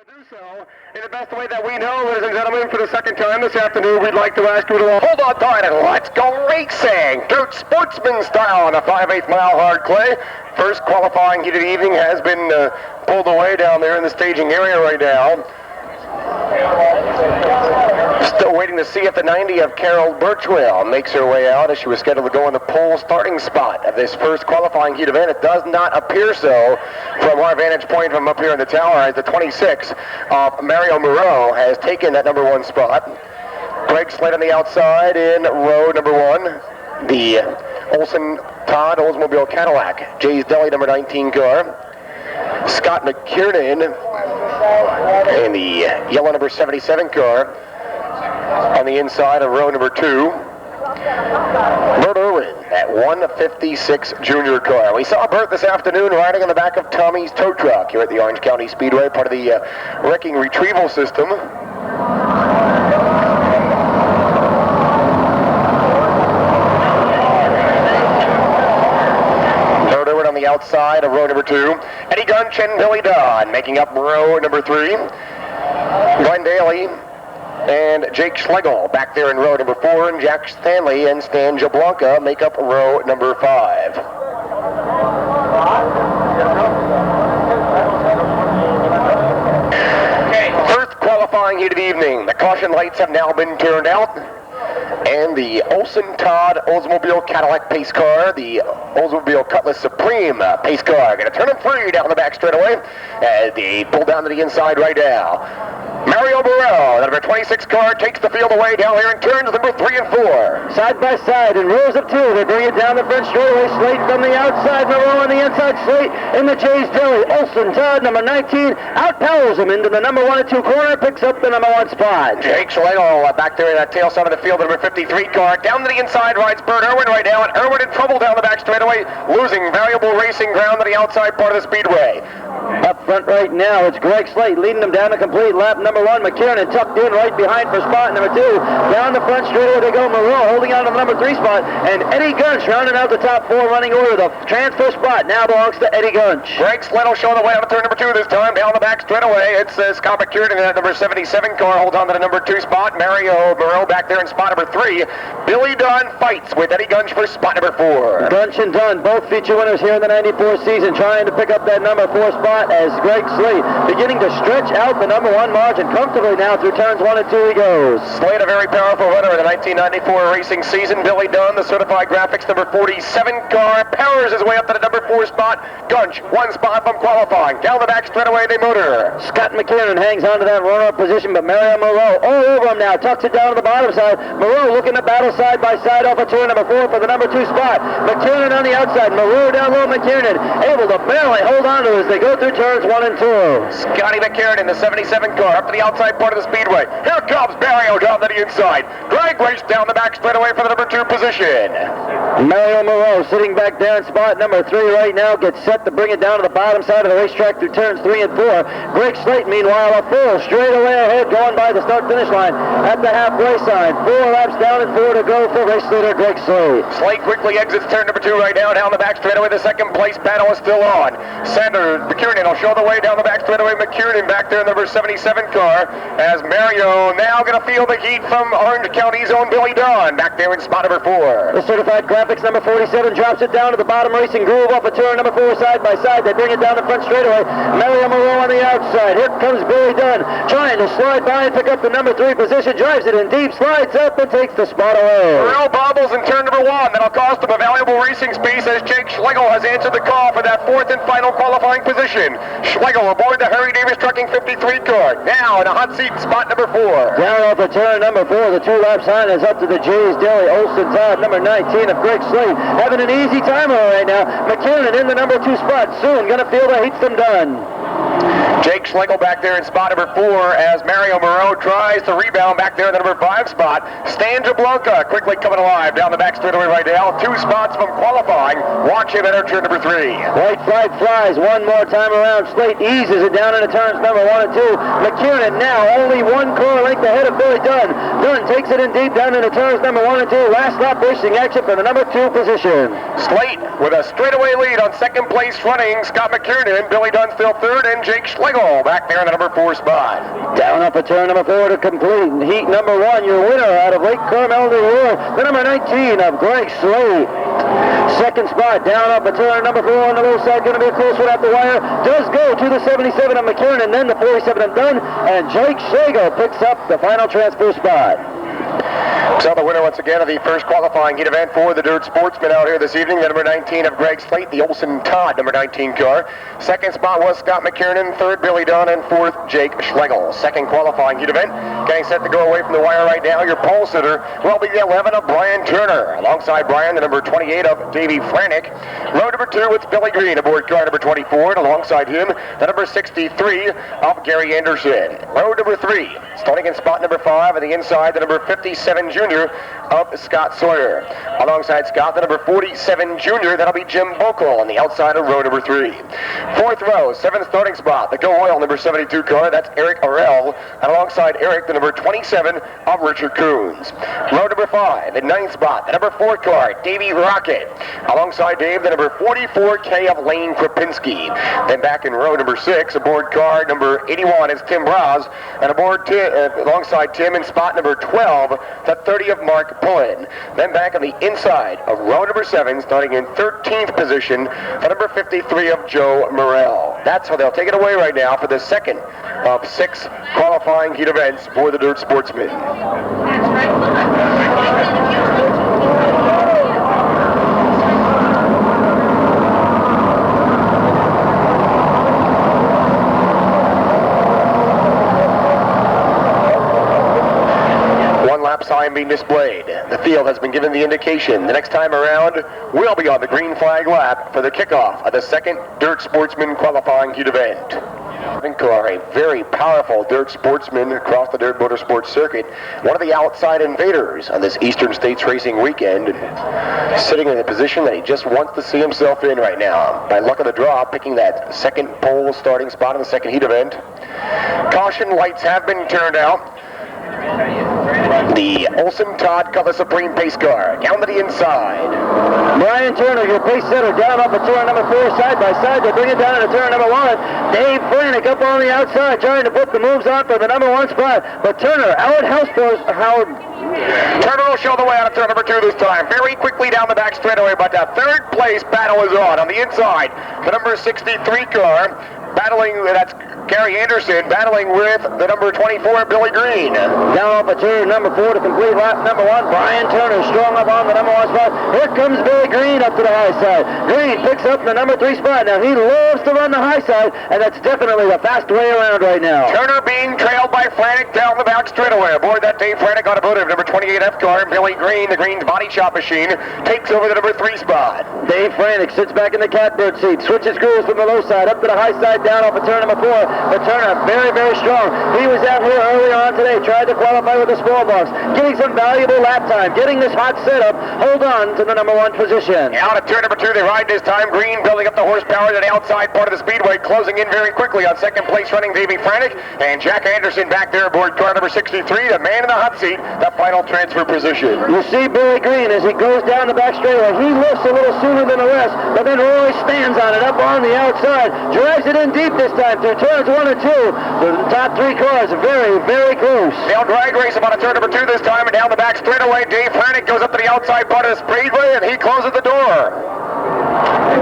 do so in the best way that we know, ladies and gentlemen. For the second time this afternoon, we'd like to ask you to hold on tight and let's go racing. Tuit Sportsman style on a 5/8 mile hard clay. First qualifying heat of the evening has been pulled away down there in the staging area right now. Still waiting to see if the 90 of Carol Birchwell makes her way out, as she was scheduled to go in the pole starting spot of this first qualifying heat event. It does not appear so from our vantage point from up here in the tower, as the 26 of Mario Moreau has taken that number 1 spot. Greg Slate on the outside in row number 1. The Olson Todd Oldsmobile Cadillac, Jay's Deli number 19 car. Scott McKiernan in the yellow number 77 car on the inside of row number 2. Bert Irwin, that 156 junior car. We saw Bert this afternoon riding on the back of Tommy's tow truck here at the Orange County Speedway, part of the wrecking retrieval system. On the outside of row number 2. Eddie Gunch and Billy Dunn making up row number 3. Glenn Daly and Jake Schlegel back there in row number 4, and Jack Stanley and Stan Jablonka make up row number 5. First qualifying heat of the evening. The caution lights have now been turned out. And the Olson Todd Oldsmobile Cadillac pace car, the Oldsmobile Cutlass Supreme pace car, going to turn them free down the back straightaway as they pull down to the inside right now. Mario Moreau, the number 26 car, takes the field away down here in turns number 3 and 4. Side by side in rows of 2, they bring it down the front straightaway. Slate from the outside, Moreau on the inside. Slate in the Jay's Deli. Olson Todd, number 19, outpowers him into the number 1 and 2 corner, picks up the number 1 spot. Jake Schlegel back there in that tail side of the field, the number 53 car. Down to the inside rides Bert Irwin right now, and Irwin in trouble down the back straightaway, losing valuable racing ground to the outside part of the speedway. Up front right now, it's Greg Slate leading them down the complete lap. Number 1, McKiernan tucked in right behind for spot number 2. Down the front straightaway they go. Moreau holding on to the number 3 spot, and Eddie Gunch rounding out the top 4 running order. The transfer spot now belongs to Eddie Gunch. Greg Slate will show the way on turn number 2 this time. Down the back straightaway, it's Scott McKiernan in that number 77 car, holds on to the number 2 spot. Mario Moreau back there in spot number 3. Billy Dunn fights with Eddie Gunch for spot number 4. Gunch and Dunn, both feature winners here in the 94 season, trying to pick up that number 4 spot as Greg Slate beginning to stretch out the number 1 margin comfortably now through turns 1 and 2 he goes. Slate, a very powerful runner in the 1994 racing season. Billy Dunn, the certified graphics number 47 car, powers his way up to the number 4 spot. Gunch, 1 spot from qualifying. Down the back straightaway they motor. Scott McKiernan hangs on to that runner-up position, but Mario Moreau all over him now, tucks it down to the bottom side. Moreau looking to battle side by side off of turn number 4 for the number 2 spot. McKiernan on the outside, Moreau down low. McKiernan able to barely hold on to as they go through turns 1 and 2. Scotty McKiernan, the 77 car, up to the outside part of the speedway. Here comes Mario down to the inside. Greg raced down the back straightaway for the number 2 position. Mario Moreau sitting back there in spot number 3 right now, gets set to bring it down to the bottom side of the racetrack through turns 3 and 4. Greg Slate, meanwhile, a full straightaway ahead, going by the start-finish line at the halfway sign. 4 laps down and 4 to go for race leader Greg Slate. Slate quickly exits turn number 2 right now. Down the back straightaway, the second place battle is still on. Sanders McKiernan will show the way down the back straightaway. McKiernan back there in the number 77 car, as Mario now going to feel the heat from Orange County's own Billy Dunn back there in spot number 4. The certified graphics number 47 drops it down to the bottom racing groove off of turn number 4 side by side. They bring it down the front straightaway. Mario Moreau on the outside. Here comes Billy Dunn trying to slide by and pick up the number 3 position. Drives it in deep, slides up and takes the spot away. Moreau bobbles in turn number 1. That'll cost him a valuable racing space, as Jake Schlegel has answered the call for that 4th and final qualifying position. Schlegel aboard the Harry Davis Trucking 53 car. Now in a hot seat, spot number 4. Down off of turn number 4, the 2-lap sign is up to the Jay's Deli. Olson Todd, number 19 of Greg Slate, having an easy time right now. McKiernan in the number 2 spot, soon going to feel the heat from Dunn. Jake Schlegel back there in spot number 4 as Mario Moreau tries to rebound back there in the number 5 spot. Stan Jablonka quickly coming alive down the back straightaway right now. 2 spots from qualifying. Watch him enter turn number 3. White flag flies one more time around. Slate eases it down into turns number 1 and 2. McKiernan now only 1 car length ahead of Billy Dunn. Dunn takes it in deep down into turns number 1 and 2. Last lap racing action for the number 2 position. Slate with a straightaway lead on second place running. Scott McKiernan, Billy Dunn still third, and Jake Schlegel Schlegel back there in the number 4 spot. Down up at turn number 4 to complete. Heat number 1, your winner out of Lake Carmel, New York, the number 19 of Greg Slate. Second spot, down up at turn number 4 on the low side, going to be a close one at the wire. Does go to the 77 of McKiernan, then the 47 of Dunn, and Jake Schlegel picks up the final transfer spot. So the winner once again of the first qualifying heat event for the Dirt Sportsman out here this evening, the number 19 of Greg Slate, the Olson Todd number 19 car. Second spot was Scott McKiernan, third Billy Dunn, and fourth Jake Schlegel. Second qualifying heat event, getting set to go away from the wire right now. Your pole sitter will be the 11 of Brian Turner. Alongside Brian, the number 28 of Davey Franick. Row number 2, it's Billy Green aboard car number 24, and alongside him, the number 63 of Gary Anderson. Row number 3, starting in spot number 5, and the inside, the number 57 junior of Scott Sawyer. Alongside Scott, the number 47 junior, that'll be Jim Bokel on the outside of row number 3. Fourth row, 7th starting spot, the Go Oil number 72 car, that's Eric Arell, and alongside Eric, the number 27 of Richard Coons. Row number 5, the 9th spot, the number 4 car, Davey Rocket. Alongside Dave, the number 44K of Lane Krapinski. Then back in row number 6, aboard car number 81 is Tim Braz, and aboard alongside Tim in spot number 12, the 30 of Mark Pullen. Then back on the inside of row number 7, starting in 13th position, the number 53 of Joe Morrell. That's how they'll take it away right now for the second of 6 qualifying heat events for the Dirt Sportsman. Sign being displayed. The field has been given the indication the next time around we'll be on the green flag lap for the kickoff of the second Dirt Sportsman qualifying heat event. Car, a very powerful Dirt Sportsman across the Dirt Motorsports circuit, one of the outside invaders on this Eastern States racing weekend, sitting in a position that he just wants to see himself in right now. By luck of the draw, picking that second pole starting spot in the second heat event. Caution lights have been turned out. The Olson Todd Cutlass Supreme pace car down to the inside. Brian Turner, your pace setter, down up at turn number 4, side by side. They bring it down to turn number 1. Dave Franick up on the outside, trying to put the moves on for the number 1 spot. But Turner, Turner will show the way out of turn number 2 this time. Very quickly down the back straightaway, but that third place battle is on the inside. The number 63 car battling, that's Gary Anderson, battling with the number 24, Billy Green. Down off at turn number 4 to complete lap number 1. Brian Turner strong up on the number 1 spot. Here comes Billy Green up to the high side. Green picks up the number 3 spot. Now he loves to run the high side, and that's definitely the fast way around right now. Turner being trailed by Franick down the back straightaway. Aboard that Dave Franick automotive, number 28 F car, Billy Green, the Green's body shop machine, takes over the number 3 spot. Dave Franick sits back in the catbird seat, switches screws from the low side up to the high side, down off at turn number 4. But Turner very, very strong. He was out here early on today, tried to qualify with the small box, getting some valuable lap time, getting this hot setup, hold on to the number 1 position. Out of turn number 2, they ride this time. Green building up the horsepower to the outside part of the speedway, closing in very quickly on second place running Davey Franick, and Jack Anderson back there aboard car number 63, the man in the hot seat, the final transfer position. You see Billy Green as he goes down the back straightaway. He lifts a little sooner than the rest, but then Roy stands on it up on the outside, drives it in deep this time through turns 1 and 2. The top 3 cars are very, very close. They'll drag race about a turn number 2 this time, and down the back straightaway, Dave Franick goes up to the outside part of the speedway, and he closes the door.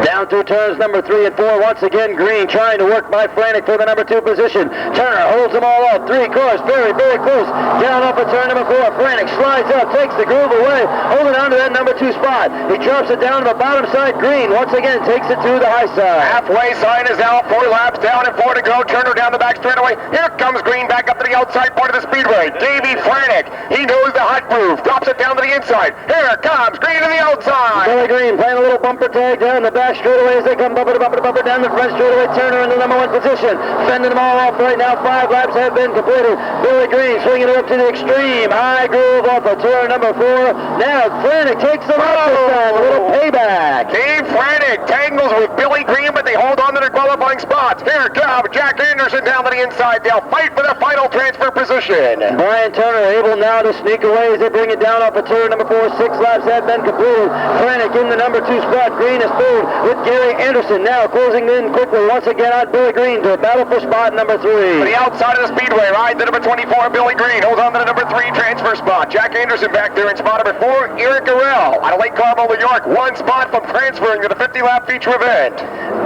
Down through turns number 3 and 4. Once again, Green trying to work by Franick for the number 2 position. Turner holds them all up. 3 cars very, very close. Down off at turn number 4. Franick slides up, takes the groove away, holding on to that number 2 spot. He drops it down to the bottom side. Green once again takes it to the high side. Halfway sign is out. 4 laps down and 4 to go. Turner down the back straightaway. Here comes Green back up to the outside part of the speedway. Davey Franick, he knows the hot groove. Drops it down to the inside. Here comes Green to the outside. Billy Green playing a little bumper tag down the back straightaway as they come bumper to bumper to bumper down the front straightaway. Turner in the number 1 position, fending them all off right now. 5 laps have been completed. Billy Green swinging it up to the extreme. High groove off of turn number 4. Now Franick takes them up this time. A little payback. Dave Franick tangles with Billy Green, but they hold on to their qualifying qualifying spots. Here comes Jack Anderson down to the inside. They'll fight for the final transfer position. Brian Turner able now to sneak away as they bring it down off of turn number 4. 6 laps have been completed. Frantic in the number 2 spot. Green is third with Gary Anderson now closing in quickly once again on Billy Green to battle for spot number 3. To the outside of the Speedway, ride the number 24, Billy Green. Holds on to the number 3 transfer spot. Jack Anderson back there in spot number 4. Eric Garrell out of Lake Carmel, New York. 1 spot from transferring to the 50-lap feature event.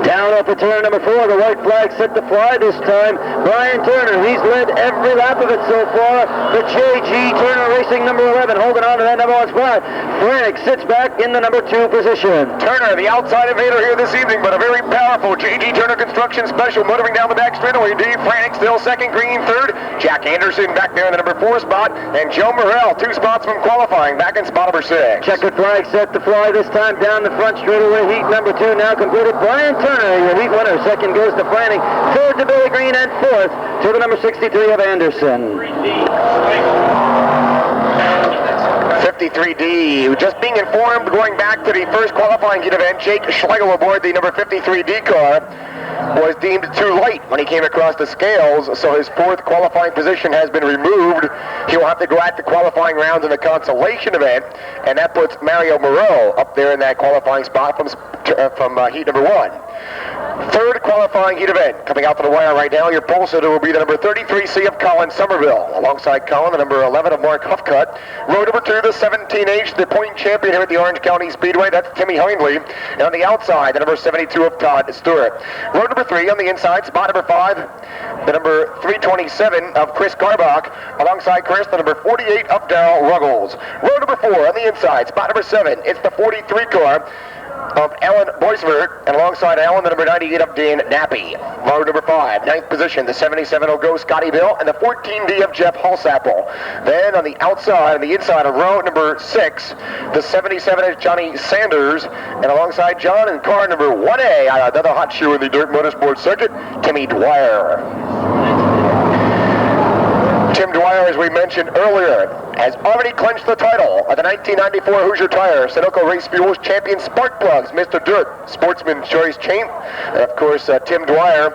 Down off of turn number 4, the white flag set to fly this time. Brian Turner, he's led every lap of it so far. The J.G. Turner Racing number 11 holding on to that number 1 spot. Frantic sits back in the number 2 position. Turner, the outside invader here this evening, but a very powerful J.G. Turner Construction Special motoring down the back straightaway. Dave Frantic still second, Green third. Jack Anderson back there in the number 4 spot. And Joe Morrell, 2 spots from qualifying, back in spot number 6. Checkered flag set to fly this time down the front straightaway. Heat number 2 now completed. Brian Turner, your heat winner. Second goes to Frantic. Third to Billy Green, and fourth to the number 63 of Anderson. 53D, just being informed, going back to the first qualifying heat event, Jake Schlegel aboard the number 53D car was deemed too light when he came across the scales, so his 4th qualifying position has been removed. He will have to go at the qualifying rounds in the consolation event, and that puts Mario Moreau up there in that qualifying spot from heat number 1. 3rd qualifying heat event. Coming out to the wire right now, your pole sitter will be the number 33C of Colin Somerville. Alongside Colin, the number 11 of Mark Huffcutt. Row number 2, the 17H, the point champion here at the Orange County Speedway. That's Timmy Hindley. And on the outside, the number 72 of Todd Stewart. Row number 3 on the inside, spot number 5, the number 327 of Chris Garbach. Alongside Chris, the number 48 of Darrell Ruggles. Row number 4 on the inside, spot number 7. It's the 43 car of Alan Boisvert, and alongside Alan, the number 98 of Dan Nappy. Row number 5, 9th position, the 77 will go Scotty Bill, and the 14D of Jeff Halsapple. Then on the outside, on the inside of row number 6, the 77 is Johnny Sanders, and alongside John in car number 1A, another hot shoe in the Dirt Motorsports circuit, Timmy Dwyer. Tim Dwyer, as we mentioned earlier, has already clinched the title of the 1994 Hoosier Tire Sunoco Race Fuels Champion Spark Plugs, Mr. Dirt, Sportsman Choice Chain. And of course, Tim Dwyer,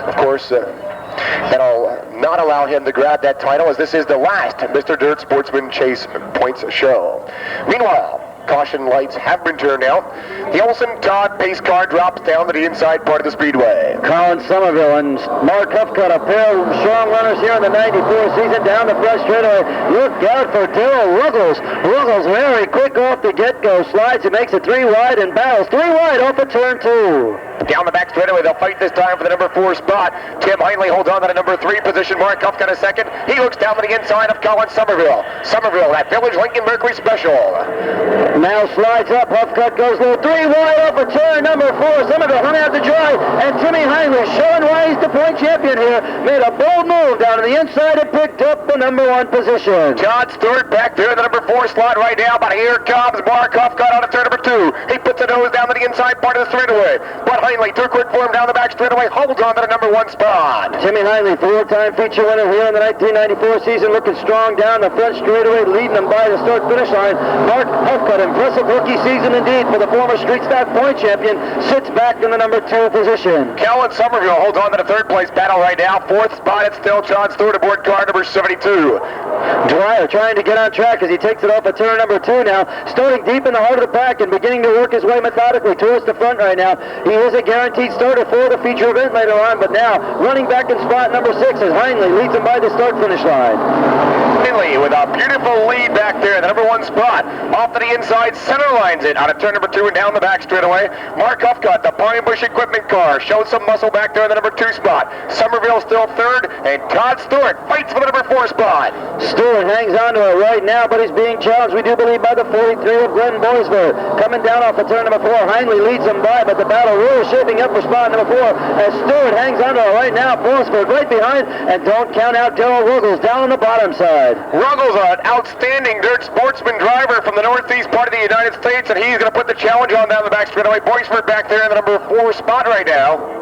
of course, that'll not allow him to grab that title, as this is the last Mr. Dirt Sportsman Chase Points show. Meanwhile, caution lights have been turned out. The Olson Todd pace car drops down to the inside part of the speedway. Colin Somerville and Mark Huffcutt, a pair of strong runners here in the 94 season, down the front straightaway. Look out for Darrell Ruggles. Ruggles very quick off the get-go. Slides and makes it 3 wide and battles 3 wide off of turn 2. Down the back straightaway, they'll fight this time for the number 4 spot. Tim Hindley holds on to the number 3 position. Mark Huffcutt a second. He looks down to the inside of Colin Somerville. Somerville, that Village Lincoln Mercury Special. Now slides up. Huffcutt goes low. 3 wide over turn number 4. Somerville hung out to dry. And Timmy Hindley, showing why he's the point champion here, made a bold move down to the inside and picked up the number 1 position. John Stewart back there in the number 4 slot right now. But here comes Mark Huffcutt out of turn number 2. He puts the nose down to the inside part of the straightaway. But Hindley, too quick for him down the back straightaway, holds on to the number 1 spot. Timmy Hindley, 4-time feature winner here in the 1994 season, looking strong down the front straightaway, leading them by the start-finish line. Mark Huffcutt, impressive rookie season indeed for the former street stock point champion, sits back in the number 2 position. Colin Somerville holds on to the 3rd place battle right now. 4th spot, it's still John Stewart aboard car number 72. Dwyer trying to get on track as he takes it off at turn number 2 now, starting deep in the heart of the pack and beginning to work his way methodically towards the front right now. He is a guaranteed starter for the feature event later on, but now running back in spot number 6 as Hindley leads him by the start-finish line. Hindley with a beautiful lead back there, the number 1 spot. Off to the inside, center lines it out of turn number 2 and down the back straightaway. Mark Huffcutt, the Pine Bush equipment car, shows some muscle back there in the number 2 spot. Somerville still 3rd, and Todd Stewart fights for the number 4 spot. Stewart hangs on to it right now, but he's being challenged, we do believe, by the 43 of Glenn Boisvert. Coming down off of turn number 4, Hindley leads him by, but the battle really shaping up for spot number 4 as Stewart hangs on to it right now. Boisvert right behind, and don't count out Darrell Ruggles down on the bottom side. outside. Ruggles, an outstanding dirt sportsman driver from the northeast part of the United States, and he's going to put the challenge on down the back straightaway. Boisford back there in the number 4 spot right now.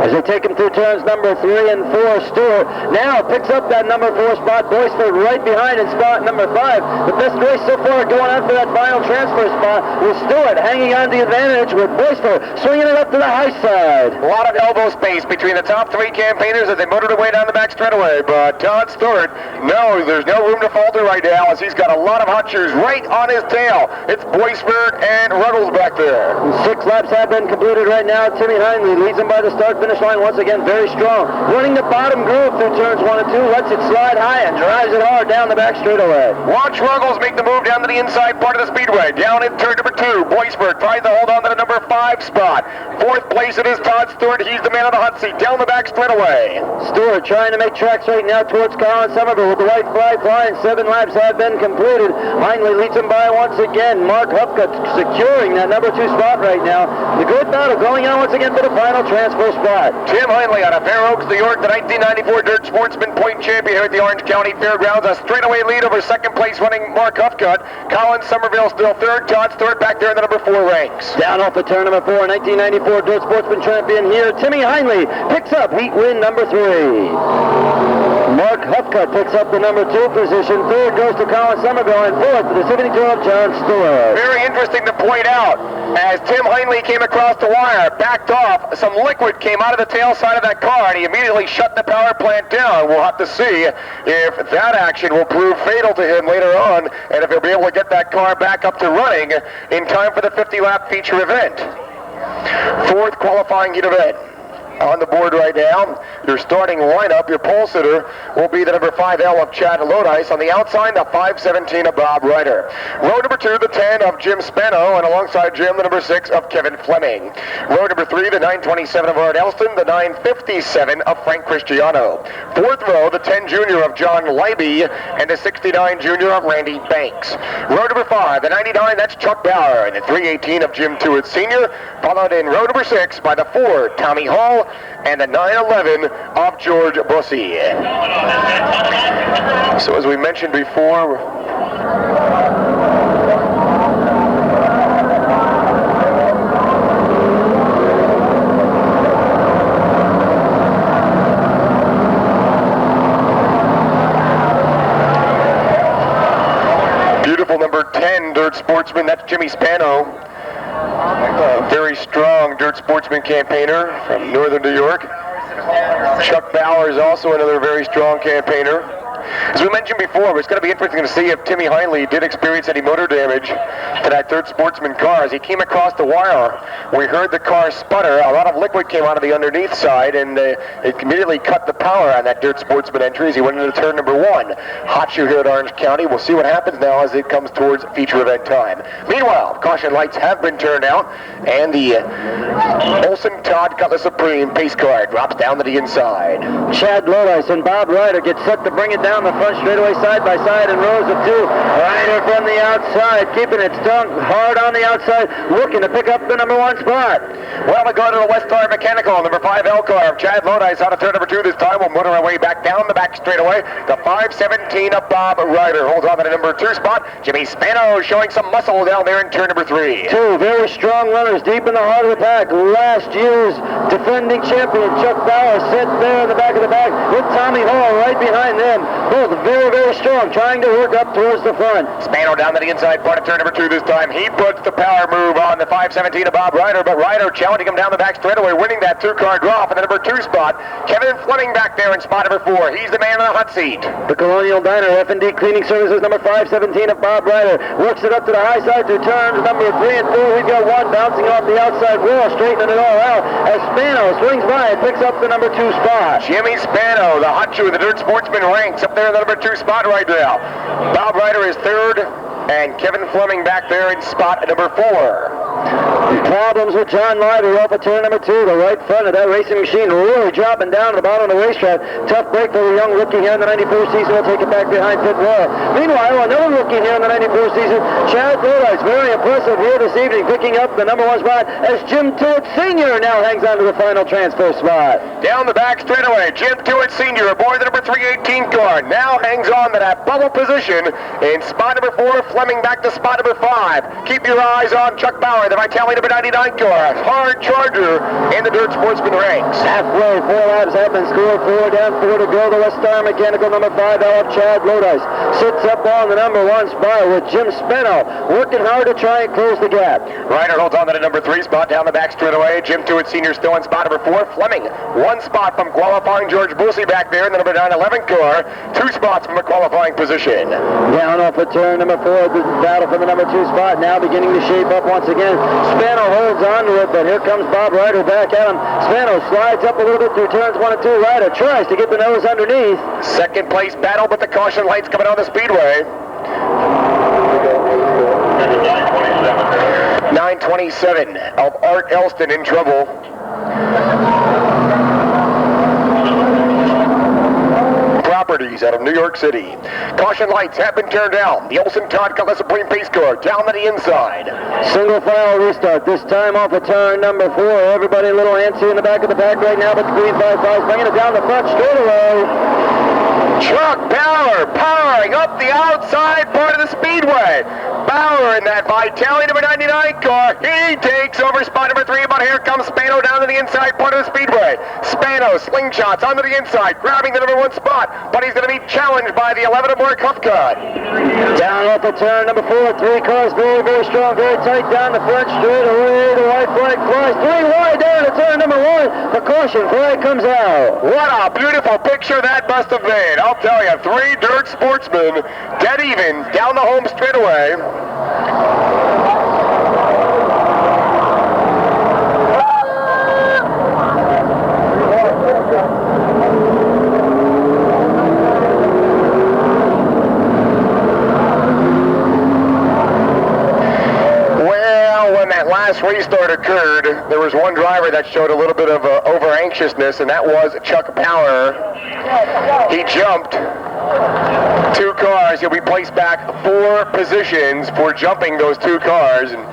As they take him through turns number 3 and 4, Stewart now picks up that number 4 spot. Boisford right behind in spot number 5. The best race so far going on for that final transfer spot with Stewart hanging on the advantage with Boisford swinging it up to the high side. A lot of elbow space between the top 3 campaigners as they motored away down the back straightaway, but Todd Stewart, no, there's no room to falter right now as he's got a lot of hot shoes right on his tail. It's Boisford and Ruggles back there. 6 laps have been completed right now. Timmy Hindley leads him by the start-finish line once again, very strong. Running the bottom groove through turns 1 and 2, lets it slide high and drives it hard down the back straightaway. Watch Ruggles make the move down to the inside part of the speedway. Down in turn number 2, Boisford tries to hold on to the number 5 spot. 4th place it is Todd Stewart. He's the man on the hot seat down the back straightaway. Stewart trying to make tracks right now towards Colin Somerville with the white flag flying. 7 laps have been completed. Hindley leads him by once again. Mark Hupka securing that number 2 spot right now. The good battle going on once again for the final transfer spot. Tim Hindley out of Fair Oaks, New York, the 1994 Dirt Sportsman Point champion here at the Orange County Fairgrounds. A straightaway lead over 2nd place running Mark Hupka. Colin Somerville still 3rd. Todd Stewart back there in the number 4 ranks. Down off of turn number 4, 1994 Dirt Sportsman champion here. Timmy Hindley picks up heat win number 3. Mark Hupka picks up the number 2 position. 3rd goes to Colin Somerville, and 4th to the 72-year-old John Stewart. Very interesting to point out, as Tim Hindley came across the wire, backed off, some liquid came out of the tail side of that car, and he immediately shut the power plant down. We'll have to see if that action will prove fatal to him later on, and if he'll be able to get that car back up to running in time for the 50-lap feature event. 4th qualifying heat event. On the board right now, your starting lineup, your pole sitter will be the number 5L of Chad Lodice. On the outside, the 517 of Bob Ryder. Row number 2, the 10 of Jim Spano, and alongside Jim, the number 6 of Kevin Fleming. Row number 3, the 927 of Art Elston, the 957 of Frank Cristiano. 4th row, the 10 junior of John Leiby, and the 69 junior of Randy Banks. Row number 5, the 99, that's Chuck Bauer, and the 318 of Jim Tuit Sr., followed in row number 6 by the 4, Tommy Hall, and the 911 of George Bussey. So as we mentioned before, beautiful number 10 Dirt Sportsman, that's Jimmy Spano. A very strong dirt sportsman campaigner from northern New York. Chuck Bauer is also another very strong campaigner. As we mentioned before, it's going to be interesting to see if Timmy Hindley did experience any motor damage to that Dirt Sportsman car. As he came across the wire, we heard the car sputter. A lot of liquid came out of the underneath side, and it immediately cut the power on that Dirt Sportsman entry as he went into turn number 1. Hot shoe here at Orange County. We'll see what happens now as it comes towards feature event time. Meanwhile, caution lights have been turned out, and the Olson Todd Cutlass Supreme pace car drops down to the inside. Chad Lodice and Bob Ryder get set to bring it down the front straightaway side by side in rows of 2. Ryder from the outside, keeping it stung hard on the outside, looking to pick up the number 1 spot. Well, we go to the West Star Mechanical, number 5L car of Chad Lodice out of turn number 2 this time. We'll motor our way back down the back straightaway. The 517 of Bob Ryder holds on to the number 2 spot. Jimmy Spano showing some muscle down there in turn number 3. 2 very strong runners deep in the heart of the pack. Last year's defending champion Chuck Bauer sits there in the back of the pack with Tommy Hall right behind them. Both very, very strong, trying to work up towards the front. Spano down to the inside part of turn number 2 this time. He puts the power move on the 517 of Bob Ryder, but Ryder challenging him down the back straightaway, winning that 2-car draw for the number 2 spot. Kevin Fleming back there in spot number 4. He's the man on the hot seat. The Colonial Diner F&D Cleaning Services, number 517 of Bob Ryder, works it up to the high side through turns number 3 and 4. We've got 1 bouncing off the outside wall, straightening it all out as Spano swings by and picks up the number 2 spot. Jimmy Spano, the hot shoe in the Dirt Sportsman ranks, up there in the number 2 spot right now. Bob Ryder is 3rd, and Kevin Fleming back there in spot number 4. Problems with John Lively off of turn number 2. The right front of that racing machine really dropping down to the bottom of the racetrack. Tough break for the young rookie here in the 94 season. Will take it back behind Pit Royal. Meanwhile, another rookie here in the 94 season, Chad Lodice, very impressive here this evening, picking up the number 1 spot as Jim Tuit Sr. now hangs on to the final transfer spot. Down the back straightaway, Jim Tuit Sr. aboard the number 318 car. Now hangs on to that bubble position in spot number 4. Fleming back to spot number 5. Keep your eyes on Chuck Bauer, the Vitality number 99 car. Hard charger in the Dirt Sportsman ranks. Halfway, 4 laps have been scored. 4 down, 4 to go. The West Star Mechanical number 5 out. Chad Lodice sits up on the number 1 spot with Jim Spano working hard to try and close the gap. Ryder holds on to the number 3 spot down the back straightaway. Jim Tuit Sr. still in spot number 4. Fleming, 1 spot from qualifying George Busey back there in the number 911 car. 2 spots from a qualifying position. Down off of turn number 4, the battle for the number 2 spot now beginning to shape up once again. Spano holds on to it, but here comes Bob Ryder back at him. Spano slides up a little bit through turns 1 and 2. Ryder tries to get the nose underneath. Second place battle, but the caution lights coming on the Speedway. 927 of Art Elston in trouble. Properties out of New York City. Caution lights have been turned down. The Olsen Todd got the Supreme Pace car down to the inside. Single file restart, this time off of turn number 4. Everybody a little antsy in the back of the pack right now, but the green flag is bringing it down the front straightaway. Chuck Bauer powering up the outside part of the Speedway. Bauer in that Vitality number 99 car. He takes over spot number 3, but here comes Spano down to the inside part of the Speedway. Spano slingshots onto the inside, grabbing the number 1 spot, but he's going to be challenged by the 11 aboard Cup Cut. Down off the turn number 4, 3 cars very, very strong, very tight down the front straight away. The white flag flies 3 wide down to turn number 1. The caution flag comes out. What a beautiful picture that must have made. I'll tell you, 3 Dirt Sportsmen dead even down the home straightaway. Last restart occurred, there was one driver that showed a little bit of over-anxiousness, and that was Chuck Bauer. He jumped 2 cars. He'll be placed back 4 positions for jumping those 2 cars. And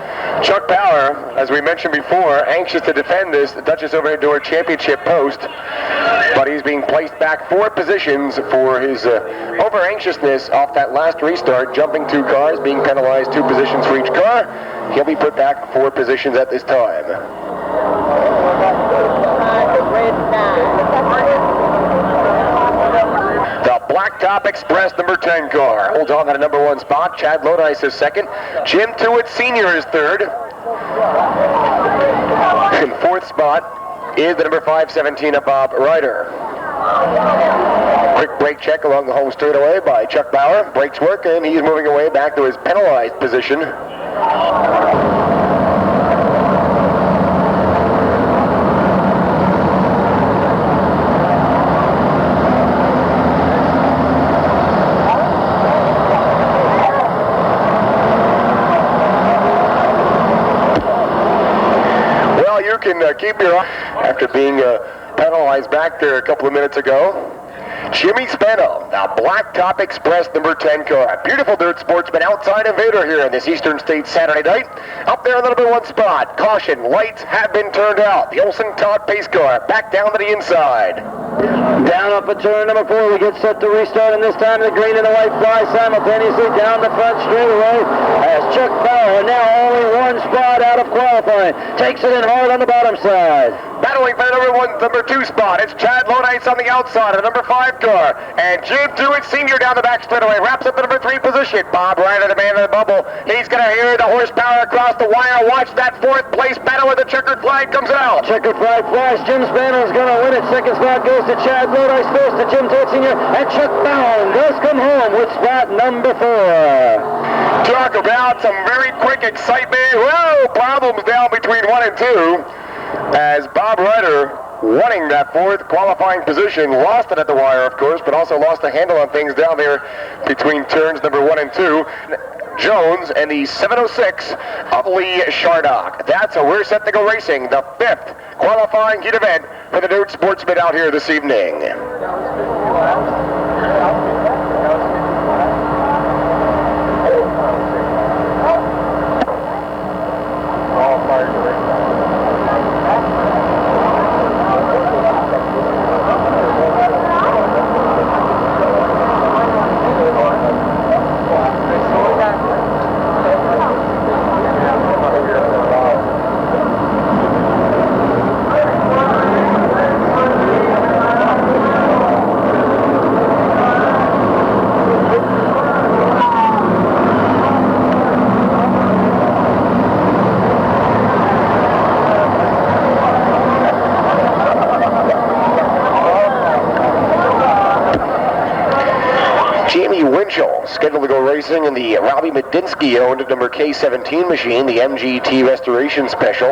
Chuck Bauer, as we mentioned before, anxious to defend this Duchess Overhead Championship post, but he's being placed back 4 positions for his over-anxiousness off that last restart, jumping 2 cars, being penalized 2 positions for each car. He'll be put back 4 positions at this time. The Blacktop Express number 10 car holds on to the number 1 spot. Chad Lodice is 2nd. Jim Tuit Sr. is 3rd. In 4th spot is the number 517 of Bob Ryder. Quick brake check along the home straightaway by Chuck Bauer. Brakes work, and he's moving away back to his penalized position. Well, you can keep your eye after being penalized back there a couple of minutes ago. Jimmy Spano, the Blacktop Express number 10 car. Beautiful Dirt Sportsman outside Invader here in this Eastern States Saturday night. Up there in the number 1 spot. Caution, lights have been turned out. The Olsen Todd Pace car back down to the inside. Down off of turn number 4, we get set to restart, and this time the green and the white fly simultaneously down the front straightaway as Chuck Bauer, now only 1 spot out of qualifying, takes it in hard on the bottom side. Battling for the number 2 spot, it's Chad Lodice on the outside of the number 5 car, and Jim Tuit Sr. down the back straightaway, wraps up the number 3 position. Bob Ryder, the man in the bubble, he's going to hear the horsepower across the wire. Watch that 4th place battle where the checkered flag comes out. Checkered flag flies, Jim Spano is going to win it. 2nd spot goes to Chad Lodice, 1st to Jim Tuit Sr., and Chuck Baum does come home with spot number 4. Talk about some very quick excitement. Whoa, problems down between 1 and 2. As Bob Ryder, wanting that 4th qualifying position, lost it at the wire, of course, but also lost the handle on things down there between turns number 1 and 2. Jones and the 706 of Lee Shardock. That's how we're set to go racing, the 5th qualifying heat event for the Tuit Sportsman out here this evening. Scheduled to go racing in the Robbie Medinsky-owned number K17 machine, the MGT Restoration Special.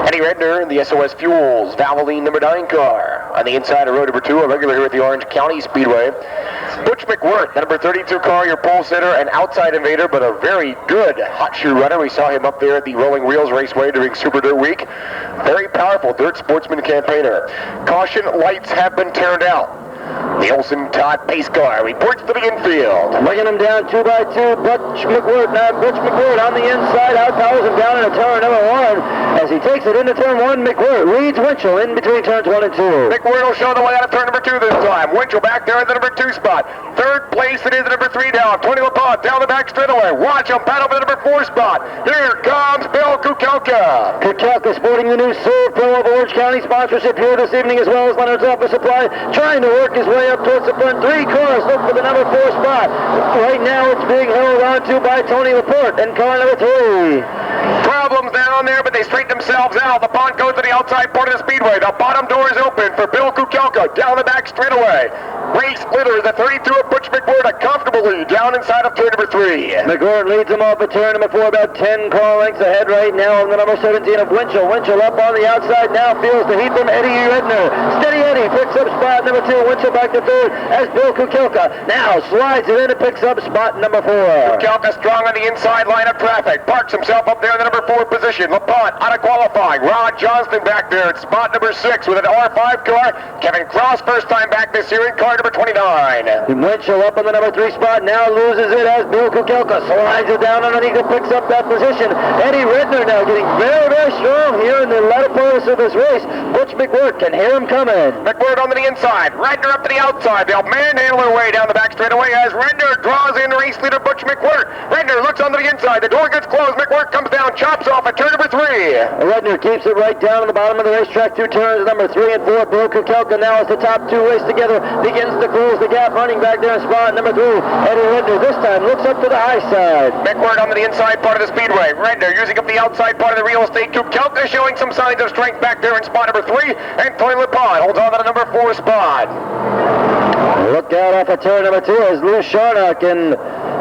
Eddie Redner in the SOS Fuels Valvoline number 9 car. On the inside of row number 2, a regular here at the Orange County Speedway. Butch McWhirth, the number 32 car, your pole sitter, an outside invader, but a very good hot shoe runner. We saw him up there at the Rolling Wheels Raceway during Super Dirt Week. Very powerful Dirt Sportsman campaigner. Caution lights have been turned out. The Olson Todd pace car reports to the infield. Bringing him down 2 by 2. Butch McWhirth. Now Butch McWhirth on the inside. Outpowers him down into turn number 1. As he takes it into turn 1, McWhirth leads Winchell in between turns 1 and 2. McWhirth will show the way out of turn number 2 this time. Winchell back there at the number 2 spot. Third place it is the number 3 down. Tony LaPont down the back straightaway. Watch him paddle for the number 4 spot. Here comes Bill Kukelka. Kukelka sporting the new Serve Pro of Orange County sponsorship here this evening, as well as Leonard's Office Supply, trying to work his way up towards the front. 3 cars look for the number 4 spot. Right now it's being held on to by Tony LaPorte and car number 3. Problems down there, but they straighten themselves out. LaPont goes to the outside part of the speedway. The bottom door is open for Bill Kukelka down the back straightaway. Race leader is the 32 of Butch McWhirth, a comfortable lead down inside of turn number 3. McWhirth leads him off at turn number 4, about 10 car lengths ahead right now on the number 17 of Winchell. Winchell up on the outside now, feels the heat from Eddie Redner. Steady Eddie picks up spot number 2. Winchell back to 3rd as Bill Kukelka now slides it in and picks up spot number 4. Kukelka strong on the inside line of traffic. Parks himself up there in the number 4 position. LaPont out of qualifying. Rod Johnston back there at spot number 6 with an R5 car. Kevin Cross first time back this year in car number 29. Winchell up on the number 3 spot, now loses it as Bill Kukelka slides it down underneath and picks up that position. Eddie Redner now getting very, very strong here in the latter part of this race. Butch McWhirth can hear him coming. McWhirth on to the inside, Redner up to the outside. They'll manhandle their way down the back straightaway as Redner draws in race leader Butch McWhirth. Redner looks onto the inside, the door gets closed, McWhirth comes down, chops off at turn number 3. Redner keeps it right down on the bottom of the racetrack through turns number 3 and 4. Bill Kukelka now as the top 2 race together begins to close the gap, running back there in spot number 3. Eddie Redner this time looks up to the high side. McWhirth on to the inside part of the speedway. Redner using up the outside part of the real estate. Kukelka showing some signs of strength back there in spot number 3. And Tony LaPont holds on to the number 4 spot. Look out off of turn number 2 as Lou Sharnock and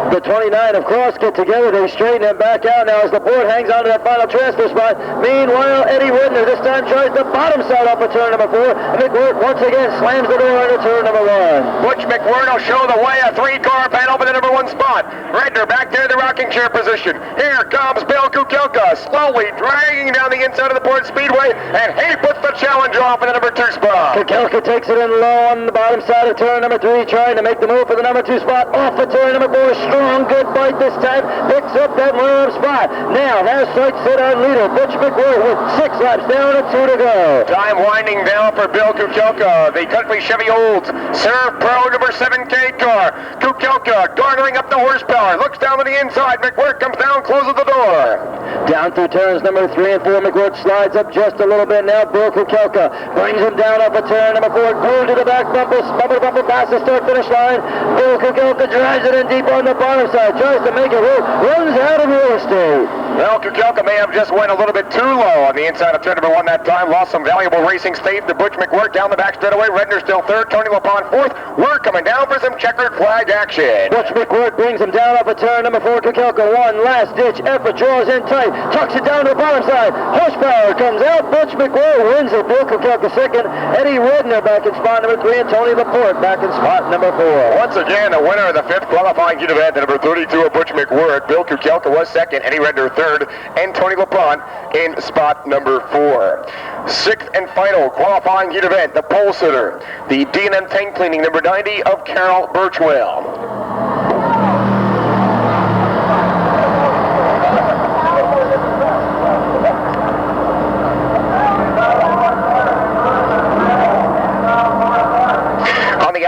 the 29 of Cross get together. They straighten him back out now as the board hangs on to that final transfer spot. Meanwhile, Eddie Redner this time tries the bottom side off of turn number 4. And McWhirth once again slams the door under turn number 1. Butch McWhirth will show the way, a 3-car panel for the number 1 spot. Redner back there in the rocking chair position. Here comes Bill Kukelka, slowly dragging down the inside of the Port Speedway, and he puts the challenge off in the number 2 spot. Kukelka takes it in low on the bottom side of turn number 3, trying to make the move for the number 2 spot. Off of turn number 4, strong, good bite this time, picks up that runner-up spot. Now has sights set on leader Butch McWhirth with 6 laps down and 2 to go. Time winding down for Bill Kukelka, the Country Chevy Olds Serve Pro number 7K car. Kukelka garnering up the horsepower, looks down to the inside, McWhirth comes down, closes the door. Down through turns number 3 and 4, McWhirth slides up just a little bit now. Bill Kukelka brings him down off of turn number 4, glued to the back bumper past the start-finish line. Bill Kukelka drives it in deep on the bottom side, tries to make it work, runs out of real estate. Well, Kukelka may have just went a little bit too low on the inside of turn number 1 that time. Lost some valuable racing space to Butch McWhirter down the back straightaway. Redner still third. Tony LaPont fourth. We're coming down for some checkered flag action. Butch McWhirter brings him down off of turn number 4. Kukelka, one last ditch effort, draws in tight, tucks it down to the bottom side. Horsepower comes out. Butch McWhirter wins it. Bill Kukelka second. Eddie Redner back in spot number 3, and Tony LaPort back in spot number 4. Once again, the winner of the 5th qualifying heat event, number 32 of Butch McWhirter. Bill Kukelka was second. Eddie Redner third, and Tony LaPont in spot number 4. 6th and final qualifying heat event, the pole sitter, the D&M tank cleaning number 90 of Carol Birchwell.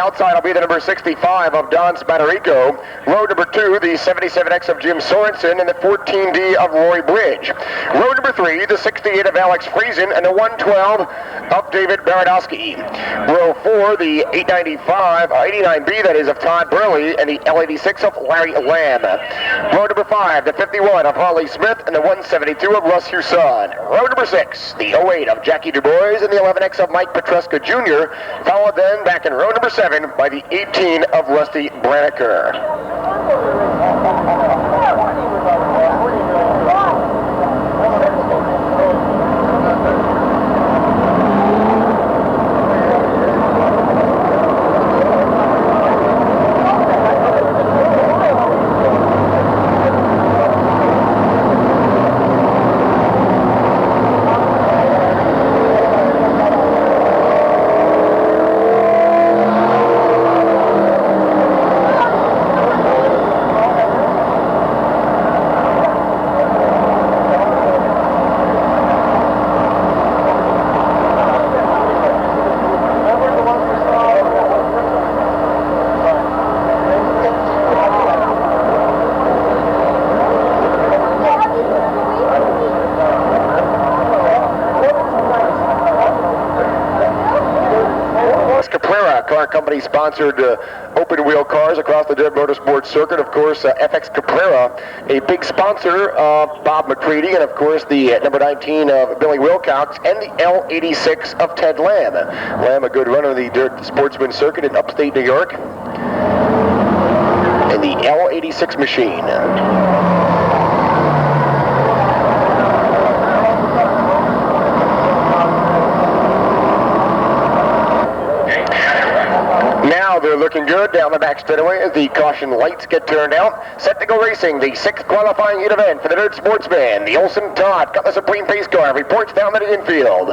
Outside will be the number 65 of Don Spadarico. Row number 2, the 77X of Jim Sorensen, and the 14D of Roy Bridge. Row number 3, the 68 of Alex Friesen, and the 112 of David Baradowski. Row 4, the 89B, that is, of Todd Burley, and the L86 of Larry Lamb. Row number 5, the 51 of Harley Smith, and the 172 of Russ Husson. Row number 6, the 08 of Jackie DuBois, and the 11X of Mike Petruska Jr., followed then back in row number 7 by the 18 of Rusty Branniker. Company-sponsored open-wheel cars across the Dead Motorsports circuit. Of course, FX Caprera, a big sponsor of Bob McCready, and of course the number 19 of Billy Wilcox, and the L86 of Ted Lamb. Lamb, a good runner of the Dirt Sportsman circuit in upstate New York. And the L86 machine. They're looking good down the back straightaway as the caution lights get turned out. Set to go racing, the 6th qualifying heat event for the Dirt Sportsman. The Olsen Todd got the Supreme Pace car, reports down the infield.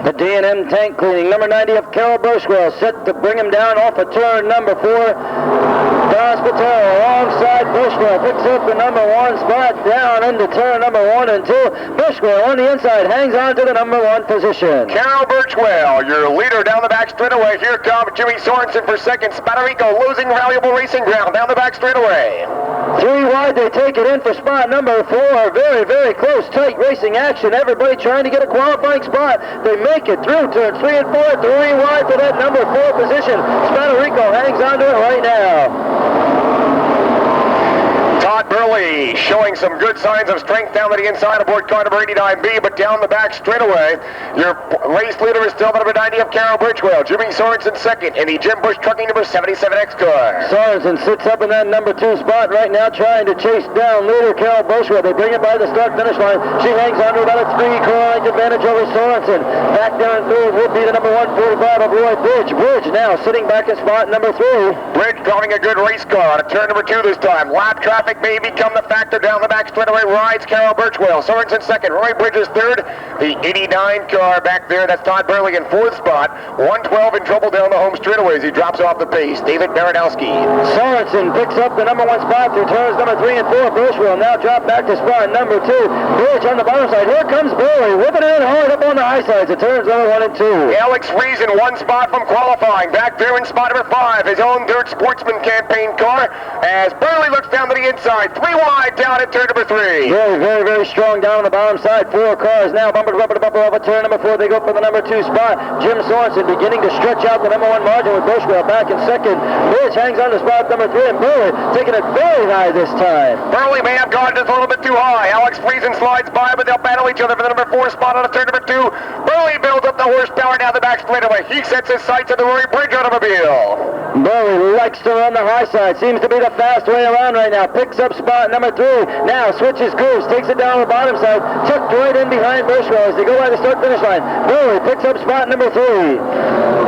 The D&M tank cleaning, number 90 of Carol Birchwell, set to bring him down off of turn number 4. Don Spataro alongside Birchwell, picks up the number 1 spot down into turn number 1 and 2. Birchwell on the inside, hangs on to the number 1 position. Carol Birchwell, your leader down the back straightaway. Here comes Jimmy Sorensen for second. Spadarico losing valuable racing ground down the back straightaway. 3 wide, they take it in for spot number 4. Very, very close, tight racing action. Everybody trying to get a qualifying spot. They make it through turn 3 and 4. 3 wide for that number 4 position. Spadarico hangs on to it right now. Todd Burley showing some good signs of strength down to the inside aboard car number 89B, but down the back straightaway, your race leader is still the number 90 of Carol Birchwell. Jimmy Sorensen second in the Jim Bush Trucking number 77X car. Sorensen sits up in that number 2 spot right now, trying to chase down leader Carol Birchwell. They bring it by the start-finish line. She hangs on to about a 3-car length advantage over Sorensen. Back there in third would be the number 145 of Roy Bridge. Bridge now sitting back in spot number 3. Bridge driving a good race car on a turn number 2 this time. Lap traffic may become the factor down the back straightaway. Rides Carol Birchwell. Sorensen second. Roy Bridge is third. The 89 car back there, that's Todd Burley in 4th spot. 112 in trouble down the home straightaway as he drops off the pace. David Baradowski. Sorensen picks up the number 1 spot through turns number 3 and 4. Birchwell now drop back to spot number 2. Bridge on the bottom side. Here comes Burley, whipping it in hard up on the high sides. It turns number 1 and 2. Alex Friesen, 1 spot from qualifying. Back there in spot number 5, his own Dirt Sportsman campaign car, as Burley looks down to the inside. 3 wide down at turn number 3. Very, very, very strong down on the bottom side. 4 cars now bumper to bumper to bumper over turn number 4. They go for the number 2 spot. Jim Sorensen beginning to stretch out the number 1 margin with Bushwell back in second. Bridge hangs on to spot number 3, and Burley taking it very high this time. Burley may have gone just a little bit too high. Alex Friesen slides by, but they'll battle each other for the number 4 spot on turn number 2. Burley builds up the horsepower down the back straightaway. He sets his sights on the Roy Bridge automobile. Burley likes to run the high side. Seems to be the fast way around right now. Picks up spot number 3. Now switches grooves. Takes it down on the bottom side. Tucked right in behind Bushwell as they go by the start-finish line. Burley picks up spot number 3.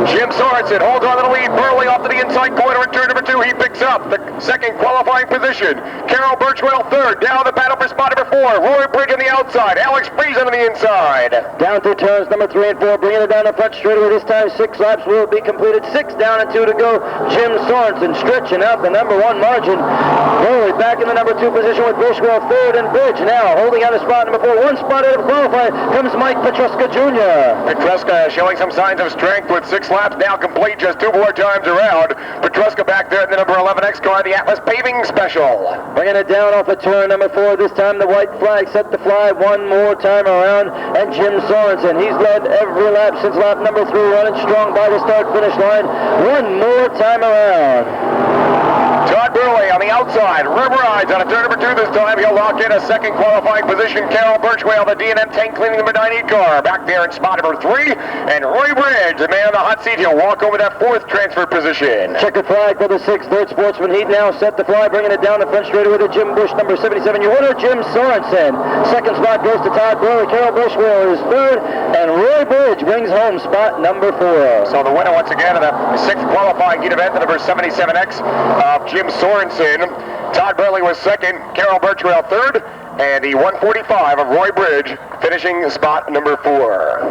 Jim Sorensen holds on to the lead. Burley off to the inside corner in turn number 2. He picks up the second qualifying position. Carol Birchwell third. Down the battle for spot number 4. Roy Bridge on the outside. Alex Friesen on the inside. Down through turns number 3 and 4. Bringing it down the front straightaway. This time 6 laps will be completed. 6 down and 2 to go. Jim Sorensen stretching out the number 1 margin. Burley back in the number 2 position with Bushwell third, and Bridge now holding on to spot number 4. 1 spot out of qualifying comes Mike Petruska Jr. Petruska showing some signs of strength with 6 laps now complete, just 2 more times around. Petruska back there in the number 11X car, the Atlas Paving Special. Bringing it down off of turn number 4. This time the white flag set to fly 1 more time around, and Jim Sorensen, he's led every lap since lap number 3, running strong by the start-finish line. 1 more time around. Todd Burley on the outside. Rides on a turn number 2 this time. He'll lock in a second qualifying position. Carol Birchwell, the D&M tank cleaning number 98 car, back there in spot number 3. And Roy Bridge, the man on the hot seat, he'll walk over that 4th transfer position. Checkered flag for the 6th. Third Sportsman heat now set to fly, bringing it down the front straightaway to Jim Bush, number 77. Your winner, Jim Sorensen. Second spot goes to Todd Burley. Carol Birchwell is third, and Roy Bridge brings home spot number 4. So the winner once again of the 6th qualifying heat event, the number 77X of Jim Sorensen. Todd Burley was second, Carol Birchwell third, and the 145 of Roy Bridge finishing spot number 4.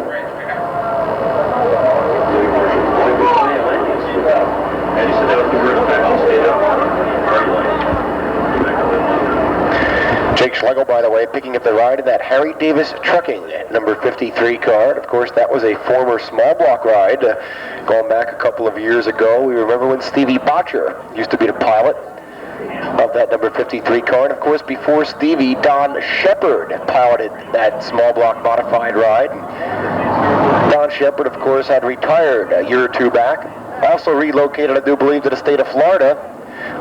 Jake Schlegel, by the way, picking up the ride in that Harry Davis Trucking number 53 car. Of course, that was a former small block ride going back a couple of years ago. We remember when Stevie Botcher used to be the pilot of that number 53 car. And of course, before Stevie, Don Shepard piloted that small block modified ride. Don Shepard, of course, had retired a year or 2 back. Also relocated, I do believe, to the state of Florida.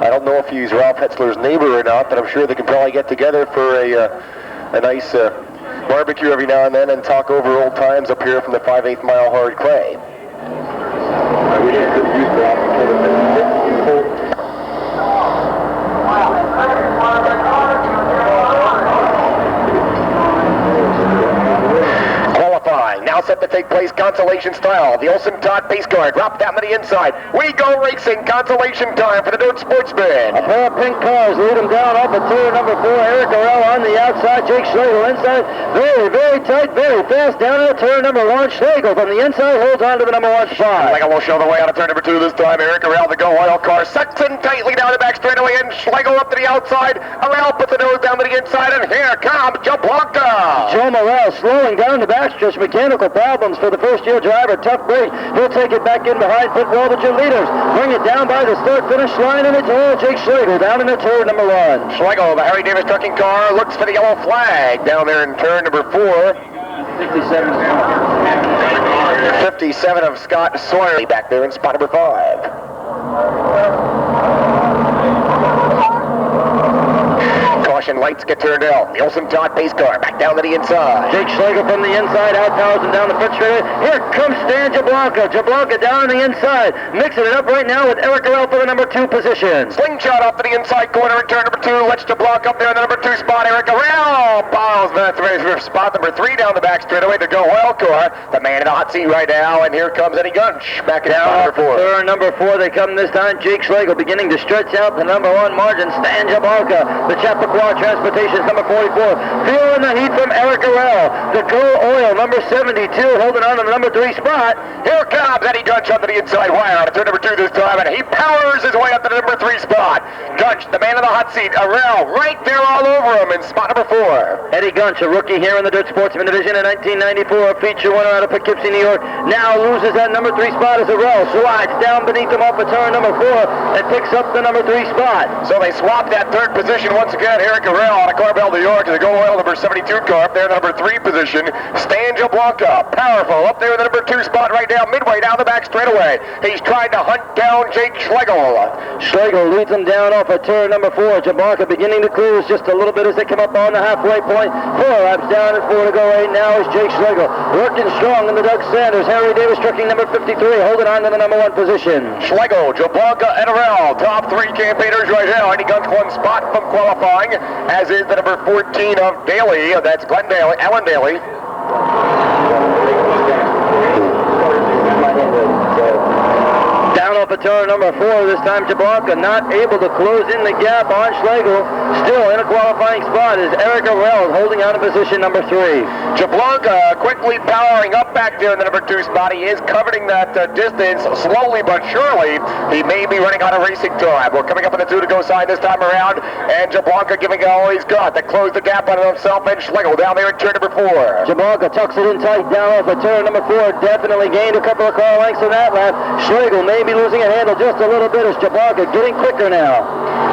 I don't know if he's Ralph Hetzler's neighbor or not, but I'm sure they can probably get together for a nice barbecue every now and then and talk over old times up here from the 5/8 mile hard clay. Now set to take place consolation style. The Olsen Todd pace car dropped down to the inside. We go racing. Consolation time for the Tuit Sportsman. A pair of pink cars lead them down off of turn number 4. Eric Arell on the outside. Jake Schlegel inside. Very, very tight, very fast down to turn number 1. Schlegel from the inside holds on to the number 1 spot. Schlegel will show the way out of turn number 2 this time. Eric Arell, the Go Oil car, sets in tightly down the back straightaway, and Schlegel up to the outside. Arell puts the nose down to the inside, and here comes Jablonka. Joe Morrell slowing down the backstretch. Mechanical problems for the first-year driver. Tough break. He'll take it back in behind football, but your leaders bring it down by the start-finish line, and it's all Jake Schlegel down in the turn number 1. Schlegel, the Harry Davis Trucking car, looks for the yellow flag down there in turn number 4. 57 of Scott Sawyer back there in spot number 5. Caution lights get turned out. The Olsen Todd pace car back down to the inside. Jake Schlegel from the inside, outpowers him down the front straightaway. Here comes Stan Jablonka. Jablonka down on the inside, mixing it up right now with Eric Arell for the number 2 position. Slingshot off to the inside corner in turn number 2. Let's Jablonka up there in the number 2 spot. Eric Arell piles that spot number 3 down the back straightaway to Go Oil car. The man in the hot seat right now, and here comes Eddie Gunch back in spot number 4. Turn number 4 they come this time. Jake Schlegel beginning to stretch out the number 1 margin. Stan Jablonka, the Chappaqua Transportation's number 44. Feeling the heat from Eric Arell. The Go Oil Schlegel, number 72, holding on to the number 3 spot. Here comes Eddie Gunch onto the inside wire on turn number 2 this time, and he powers his way up to the number 3 spot. Gunch, the man in the hot seat, Arell right there all over him in spot number 4. Eddie Gunch, a rookie here in the Dirt Sportsman division in 1994, a feature winner out of Poughkeepsie, New York, now loses that number 3 spot as Arell slides down beneath him off of turn number 4 and picks up the number 3 spot. So they swap that third position once again. Eric Arell out of Carbell, New York, is a Go Oil number 72 car up there in the number 3 position. Stan Jablonka, powerful, up there in the number 2 spot right now, midway down the back straightaway. He's trying to hunt down Jake Schlegel. Schlegel leads him down off of turn number 4. Jablonka beginning to cruise just a little bit as they come up on the halfway point. 4 laps down and 4 to go. 8 now is Jake Schlegel working strong in the Doug Sanders. Henry Davis trucking number 53, holding on to the number 1 position. Schlegel, Jablonka, and Arell, top 3 campaigners right now. Eddie Gunch 1 spot from qualifying, as is the number 14 of Daly. That's Glenn Daly, Alan Daly. Down off of turn number 4 this time, Jablonka not able to close in the gap on Schlegel. Still in a qualifying spot is Eric Arell holding on to position number 3. Jablonka quickly powering up back there in the number 2 spot. He is covering that distance slowly but surely. He may be running out of racing time. We're coming up on the 2 to go sign this time around, and Jablonka giving it all he's got to close the gap on himself and Schlegel down there at turn number 4. Jablonka tucks it in tight down off of turn number 4. Definitely gained a couple of car lengths in that lap. Schlegel may be losing a handle just a little bit as Jablonka getting quicker now.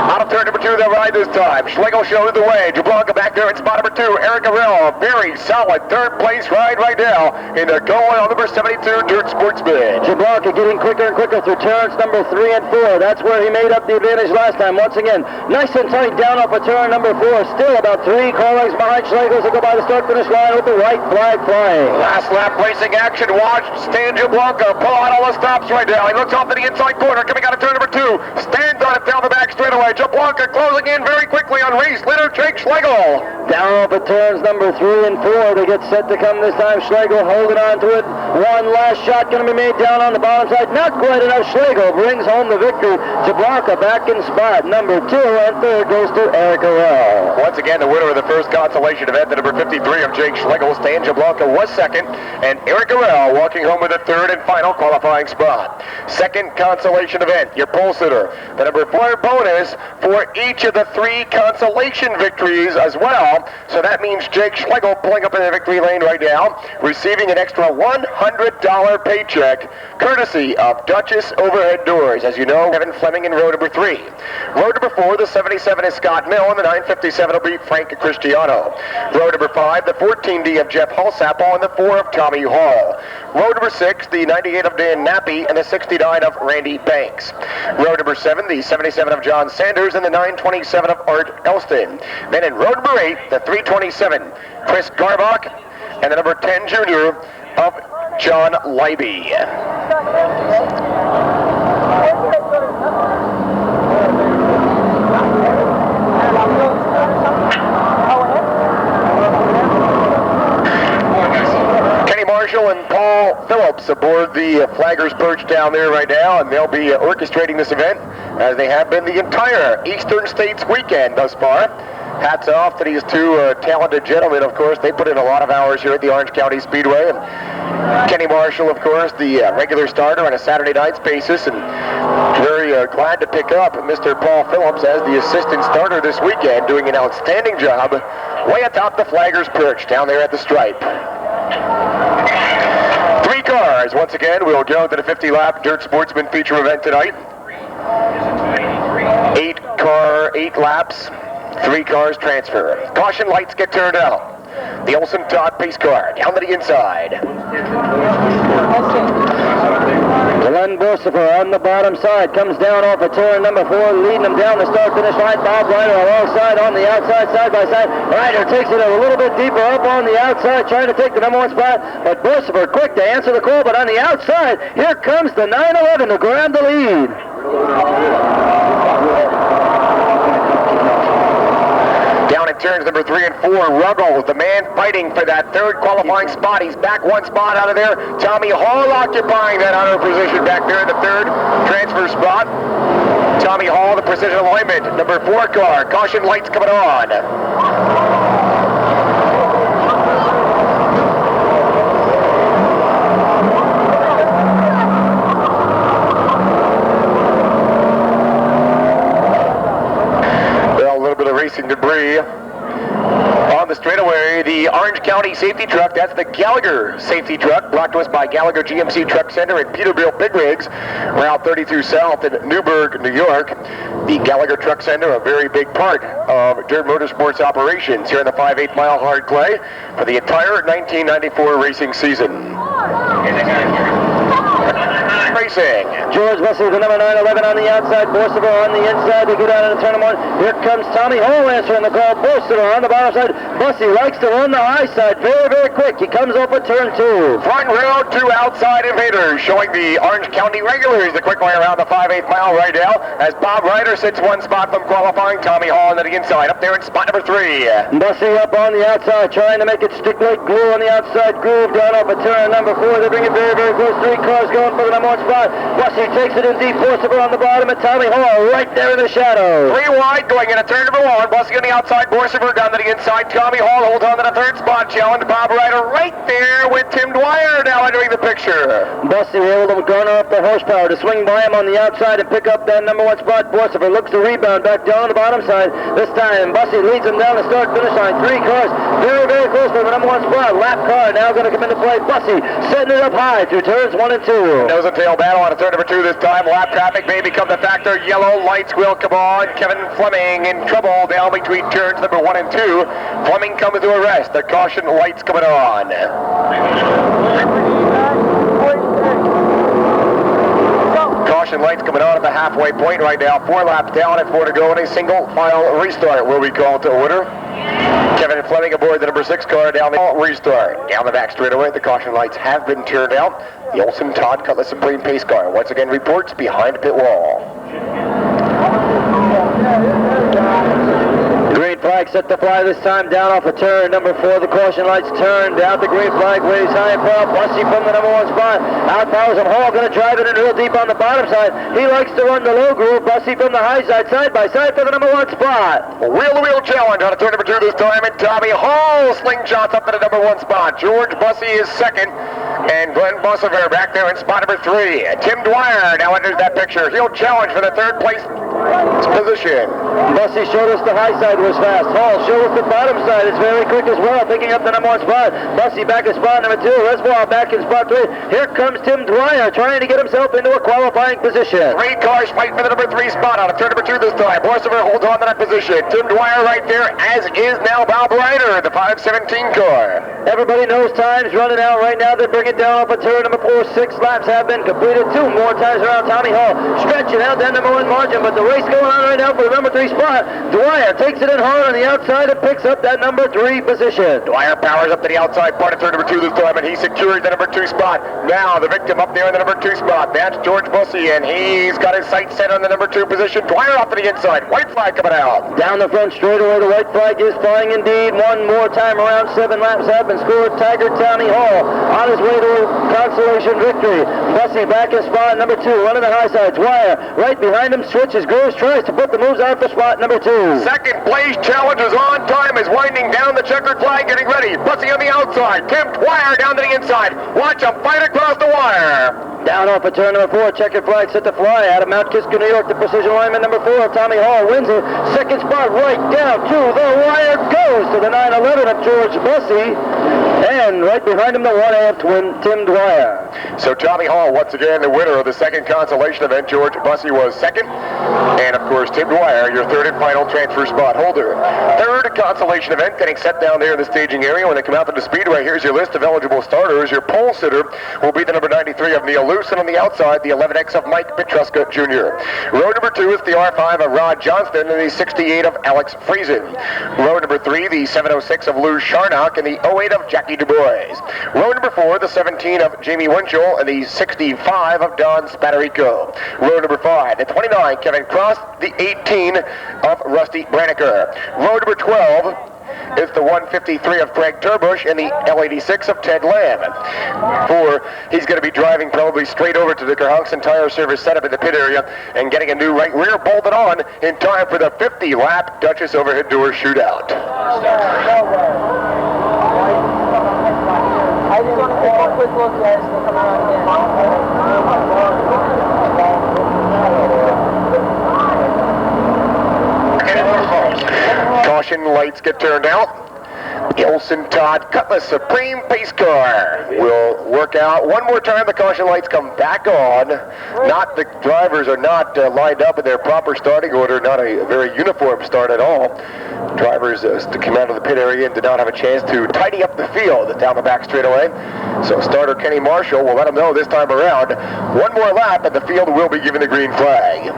Out of turn number 2, they'll ride this time. Schlegel shows the way. Jablonka back there in spot number 2. Eric Arell, very solid third place ride right now in the Go Oil number 72 Dirt Sportsman. Jablonka getting quicker and quicker through turns number 3 and 4. That's where he made up the advantage last time. Once again, nice and tight down off of turn number 4. Still about 3 car lengths behind Schlegel as they go by the start-finish line with the white flag flying. Last lap racing action. Watch Stan Jablonka pull out all the stops right now. He looks off to the inside corner coming out of turn number 2. Stands on it down the back straightaway. Jablonka closing in very quickly on race leader Jake Schlegel. Down off of turns number 3 and 4. They get set to come this time. Schlegel holding on to it. One last shot going to be made down on the bottom side. Not quite enough. Schlegel brings home the victory. Jablonka back in spot number 2, and third goes to Eric Arell. Once again, the winner of the first consolation event, the number 53 of Jake Schlegel. Stan Jablonka was second, and Eric Arell walking home with the third and final qualifying spot. Second consolation event, your pole sitter, the number 4 bonus for each of the 3 consolation victories as well. So that means Jake Schlegel pulling up in the victory lane right now, receiving an extra $100 paycheck, courtesy of Duchess Overhead Doors. As you know, Kevin Fleming in row number 3. Row number 4, the 77 is Scott Mill, and the 957 will be Frank Cristiano. Row number 5, the 14D of Jeff Hulsappel, and the 4 of Tommy Hall. Row number 6, the 98 of Dan Nappy, and the 69 of Randy Banks. Row number 7, the 77 of John Sanders, and the 927 of Art Elston. Then in row number 8, the 327, Chris Garbach, and the number 10 junior of John Leiby. Marshall and Paul Phillips aboard the Flaggers Perch down there right now, and they'll be orchestrating this event as they have been the entire Eastern States weekend thus far. Hats off to these 2 talented gentlemen, of course. They put in a lot of hours here at the Orange County Speedway. And Kenny Marshall, of course, the regular starter on a Saturday night's basis, and very glad to pick up Mr. Paul Phillips as the assistant starter this weekend, doing an outstanding job way atop the Flaggers Perch down there at the stripe. 3 cars, once again, we'll go to the 50-lap Dirt Sportsman feature event tonight. 8 laps, 3 cars transfer. Caution lights get turned out. The Olson Todd pace car down to the inside. Glenn Borsifer on the bottom side comes down off of turn number 4, leading him down the start-finish line. Bob Ryder alongside on the outside, side by side. Ryder takes it a little bit deeper up on the outside, trying to take the number 1 spot. But Borsifer quick to answer the call, but on the outside, here comes the 911 to grab the lead. Down in turns number 3 and 4, Ruggles, the man fighting for that third qualifying spot. He's back 1 spot out of there. Tommy Hall occupying that honor position back there in the third transfer spot. Tommy Hall, the precision alignment, number 4 car. Caution lights coming on. County safety truck. That's the Gallagher safety truck, brought to us by Gallagher GMC Truck Center at Peterbilt Big Rigs, Route 32 South in Newburgh, New York. The Gallagher Truck Center, a very big part of Dirt Motorsports operations here in the 5/8 mile hard clay for the entire 1994 racing season. Racing. George Bussey, the number 911 on the outside, Borsova on the inside. They go down into turn 1. Here comes Tommy Hall answering the call. Borsova on the bottom side. Bussey likes to run the high side very, very quick. He comes up at turn 2. Front row, 2 outside invaders, showing the Orange County regulars the quick way around the 5/8 mile right now, as Bob Ryder sits 1 spot from qualifying. Tommy Hall on the inside, up there in spot number 3. Bussey up on the outside, trying to make it stick like glue on the outside groove down off at turn number 4. They bring it very, very close. 3 cars going for the number 1 spot. Bussey takes it in deep, forcible on the bottom, and Tommy Hall right there in the shadow. 3 wide going into turn number 1. Bussey on the outside, Borsiver down to the inside. Tommy Hall holds on to the 3rd spot. Challenge Bob Ryder right there with Tim Dwyer now entering the picture. Bussey able to garner up the horsepower to swing by him on the outside and pick up that number 1 spot. Borsiver looks to rebound back down on the bottom side. This time, Bussey leads him down the start-finish line. 3 cars very, very close to the number 1 spot. Lap car now going to come into play. Bussey setting it up high through turns 1 and 2. Nose and tail battle on turn number 2 this time. Lap traffic may become the factor. Yellow lights will come on. Kevin Fleming in trouble down between turns number 1 and 2. Fleming comes to a rest. The caution lights coming on. Caution lights coming on at the halfway point right now. 4 laps down and 4 to go, and a single file restart will be called to order. Kevin Fleming aboard the number 6 car down the restart. Down the back straightaway, the caution lights have been turned out. The Olsen Todd Cutlass Supreme Pace car once again reports behind pit wall. Green flag set to fly this time down off of turn number 4. The caution lights turned out. The green flag waves high and proud. Bussey from the number 1 spot. Out powers him. Hall going to drive it in real deep on the bottom side. He likes to run the low groove. Bussey from the high side by side for the number 1 spot. Wheel-to-wheel challenge on turn number 2 this time, and Tommy Hall slingshots up to the number 1 spot. George Bussey is 2nd, and Glenn Bussever back there in spot number 3. Tim Dwyer now enters that picture. He'll challenge for the 3rd place position. Bussey showed us the high side was fast. Hall showed us the bottom side is very quick as well, picking up the number 1 spot. Bussey back in spot number 2. Resbaugh back in spot 3. Here comes Tim Dwyer trying to get himself into a qualifying position. 3 cars fight for the number 3 spot on turn number 2 this time. Borsiver holds on to that position. Tim Dwyer right there, as is now Bob Ryder, the 517 car. Everybody knows time's running out right now. They bring it down off of turn number 4. 6 laps have been completed. 2 more times around Tommy Hall, stretching out that number 1 margin, but the race going on right now for the number 3 spot. Dwyer takes it in hard on the outside and picks up that number 3 position. Dwyer powers up to the outside part of turn number 2 this time, and he secures the number 2 spot. Now the victim up there in the number 2 spot. That's George Bussey, and he's got his sights set on the number 2 position. Dwyer off to the inside. White flag coming out. Down the front straightaway, the white flag is flying indeed. 1 more time around. 7 laps have been scored. Tiger Tommy Hall on his way to a consolation victory. Bussey back in spot number 2, running the high side. Dwyer right behind him, switches, goes, tries to put the moves on for spot number 2. 2nd place challenge is on time, is winding down the checkered flag, getting ready. Bussey on the outside. Tim Dwyer down to the inside. Watch him fight across the wire. Down off of turn number 4, checkered flag set to fly out of Mount Kisco, New York. The precision lineman number 4, Tommy Hall, wins it. 2nd spot right down to the wire, goes to the 911 of George Bussey. And right behind him, the 1A twin Tim Dwyer. So Tommy Hall, once again, the winner of the 2nd consolation event. George Bussey was 2nd. And, of course, Tim Dwyer, your 3rd and final transfer spot holder. 3rd consolation event getting set down there in the staging area. When they come out to the Speedway, here's your list of eligible starters. Your pole sitter will be the number 93 of Neil Lewis, and on the outside, the 11X of Mike Petruska Jr. Row number 2 is the R5 of Rod Johnston and the 68 of Alex Friesen. Row number 3, the 706 of Lou Sharnock and the 08 of Jackie Du Bois. Row number 4, the 17 of Jamie Winchell and the 65 of Don Spadarico. Row number 5, the 29, Kevin Cross, the 18 of Rusty Branniker. Row number 12 is the 153 of Craig Turbush and the L86 of Ted Lamb. He's going to be driving probably straight over to the Kerhonkson Tire Service setup in the pit area and getting a new right rear bolted on in time for the 50-lap Duchess overhead door shootout. I just want to take a quick look as they come around again. Caution lights get turned out. Olson Todd Cutlass Supreme Pace Car will work out one more time. The caution lights come back on. The drivers are not lined up in their proper starting order. Not a very uniform start at all. Drivers to come out of the pit area and did not have a chance to tidy up the field down the back straightaway. So starter Kenny Marshall will let them know this time around. One more lap and the field will be given the green flag.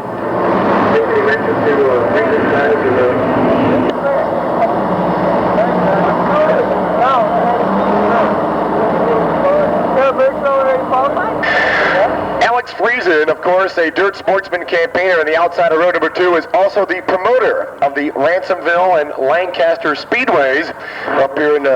Alex Friesen, of course, a dirt sportsman campaigner on the outside of row number 2, is also the promoter of the Ransomville and Lancaster Speedways up here in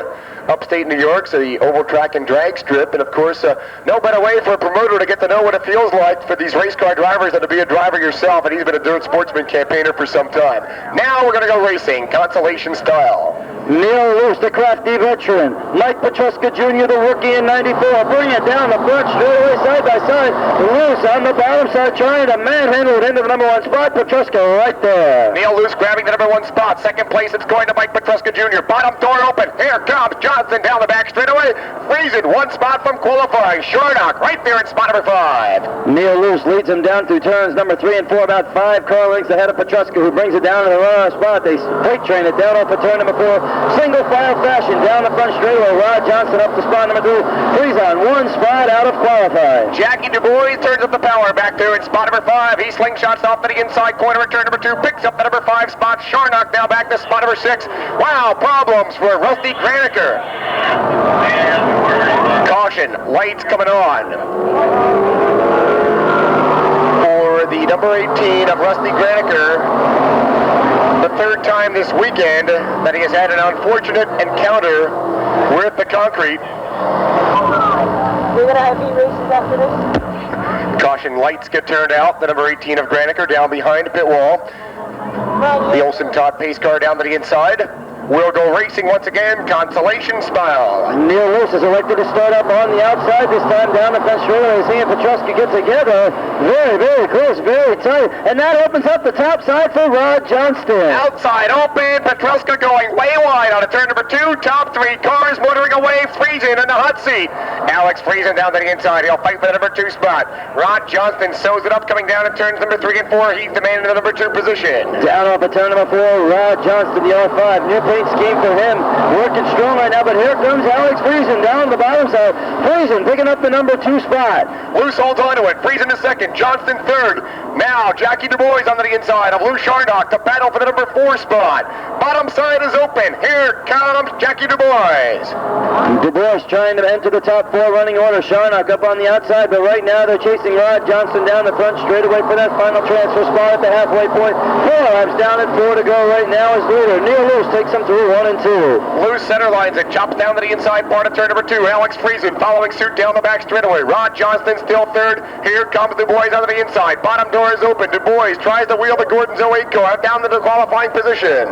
upstate New York, so the oval track and drag strip. And of course, no better way for a promoter to get to know what it feels like for these race car drivers than to be a driver yourself, and he's been a dirt sportsman campaigner for some time. Now we're going to go racing, consolation style. Neil Luce, the crafty veteran. Mike Petruska Jr., the rookie in 94. Bring it down the front, straightaway side by side. Luce on the bottom side trying to manhandle it into the number 1 spot. Petruska right there. Neil Luce grabbing the number 1 spot. Second place, it's going to Mike Petruska Jr. Bottom door open. Here comes Johnson down the back straightaway. Friesen, 1 spot from qualifying. Sharnock right there in spot number 5. Neil Luce leads him down through turns number 3 and 4, about 5 car lengths ahead of Petruska, who brings it down to the runner spot. They freight train it down off of turn number 4. Single file fashion down the front straightaway. Rod Johnson up to spot number 2. Friesen, 1 spot out of qualifying. Jackie Du Bois turns up the power back there in spot number 5. He slingshots off to the inside corner at turn number 2. Picks up the number 5 spot. Sharnock now back to spot number 6. Wow, problems for Rusty Graniker. Caution, lights coming on. For the number 18 of Rusty Graniker. The 3rd time this weekend that he has had an unfortunate encounter with the concrete. We're going to have heat races after this? Caution lights get turned out. The number 18 of Graniker down behind the pit wall. The Olson Todd pace car down to the inside. We'll go racing once again, consolation style. Neil Luce is elected to start up on the outside, this time down the front straightaway. He and Petruska get together. Very, very close, very tight. And that opens up the top side for Rod Johnston. Outside open, Petruska going way wide on a turn number 2. Top 3 cars motoring away, Friesen in the hot seat. Alex Friesen down to the inside. He'll fight for the number 2 spot. Rod Johnston sews it up coming down in turns number 3 and 4. He's the man in the number 2 position. Down off of turn number 4, Rod Johnston, the R5. New paint scheme for him, working strong right now, but here comes Alex Friesen down the bottom side. Friesen picking up the number 2 spot. Luce holds on to it. Friesen is 2nd, Johnston 3rd. Now Jackie Du Bois on the inside of Lou Sharnock to battle for the number 4 spot. Bottom side is open. Here comes Jackie Du Bois. Du Bois trying to enter the top 4 running order. Sharnock up on the outside, but right now they're chasing Rod Johnston down the front straightaway for that final transfer spot at the halfway point. 4 laps down at 4 to go right now as leader. Neil Luce takes him through 1 and 2. Luce center lines it, chops down to the inside part of turn number 2. Alex Friesen following suit down the back straightaway. Rod Johnston still 3rd. Here comes Du Bois on the inside. Bottom door is open. Du Bois tries to wheel the Gordon's 08 car down to the qualifying position.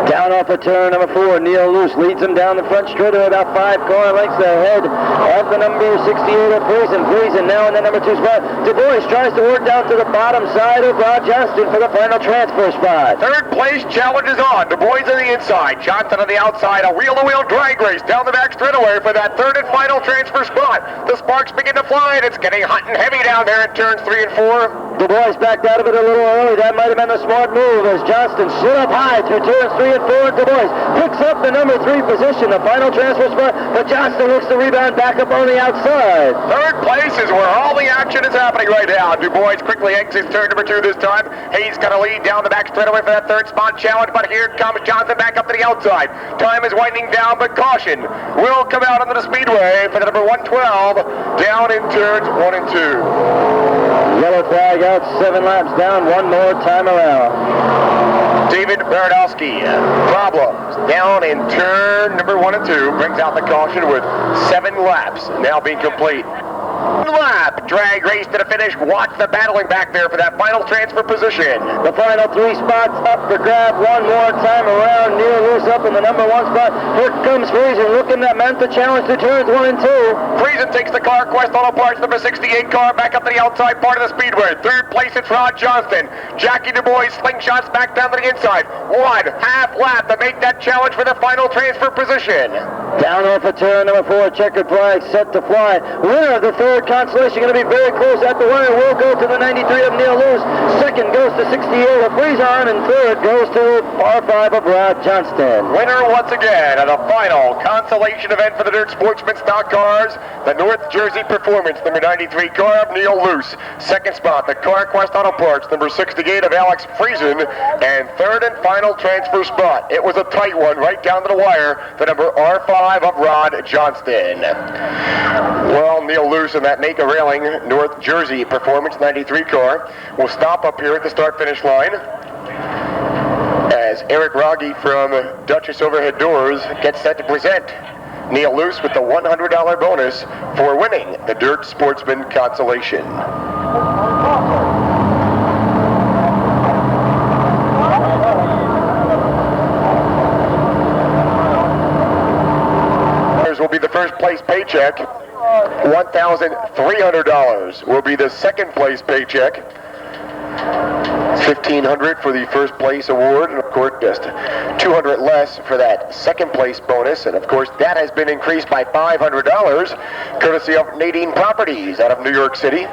Down off of turn number 4, Neil Luce leads him down the front straightaway about 5 car lengths ahead of the number 68 of Friesen. Friesen now in the number 2 spot. Du Bois tries to work down to the bottom side of Rod Johnston for the final transfer spot. 3rd place challenge is on. Du Bois on the inside. Johnson on the outside. A wheel-to-wheel drag race down the back straightaway for that 3rd and final transfer spot. The sparks begin to fly, and it's getting hot and heavy down there in turns 3 and 4. Du Bois backed out of it a little early. That might have been a smart move as Johnston slid up high through turns 3 and 4. Du Bois picks up the number 3 position, the final transfer spot, but Johnston looks to rebound back up on the outside. 3rd place is where all the action is happening right now. Du Bois quickly exits turn number 2 this time. He's going to lead down the back straightaway for that 3rd spot challenge, but here comes Johnson back up to the outside. Time is winding down, but caution will come out onto the speedway for the number 112 down in turns 1 and 2. Yellow flag out, 7 laps down, 1 more time around. David Baradowski, problems down in turn number 1 and 2, brings out the caution with 7 laps now being complete. Lap, drag race to the finish. Watch the battling back there for that final transfer position. The final 3 spots up for grab one more time around. Neil Loose up in the number 1 spot. Here comes Friesen looking that meant the challenge to turns 1 and 2. Friesen takes the car, Quest Auto Parts number 68 car back up to the outside part of the speedway. Third place it's Rod Johnston. Jackie Du Bois slingshots back down to the inside. 1 half lap to make that challenge for the final transfer position. Down off of turn number 4, checkered flag set to fly. Winner of the 3rd consolation going to be very close at the winner. Will go to the 93 of Neil Loose. 2nd goes to 68 of Friesen, and 3rd goes to R5 of Rod Johnston. Winner once again at a final consolation event for the Dirt Sportsman stock cars. The North Jersey Performance number 93 car of Neil Loose. 2nd spot, the Car Quest Auto Parts number 68 of Alex Friesen. And 3rd and final transfer spot. It was a tight one right down to the wire. The number R5 of Rod Johnston. Well, Neil Loose in that NACA Railing North Jersey Performance 93 car will stop up here at the start-finish line as Eric Rogge from Duchess Overhead Doors gets set to present Neil Loose with the $100 bonus for winning the Dirt Sportsman consolation. Will be the first place paycheck. $1,300 will be the second place paycheck. $1,500 for the first place award, and of course just $200 less for that second place bonus. And of course that has been increased by $500 courtesy of Nadine Properties out of New York City.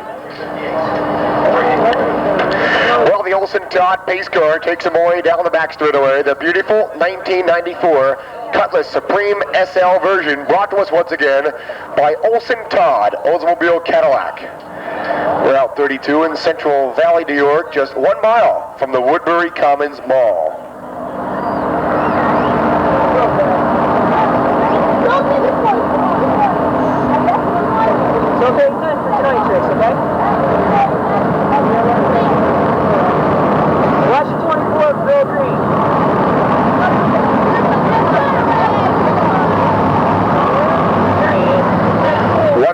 Well, the Olson Todd pace car takes him away down the back straightaway. The beautiful 1994 Cutlass Supreme SL version brought to us once again by Olson Todd Oldsmobile Cadillac. Route 32 in Central Valley, New York, just 1 mile from the Woodbury Commons Mall. Okay, good for tonight, Chris, okay? Watch 24, Bill Green.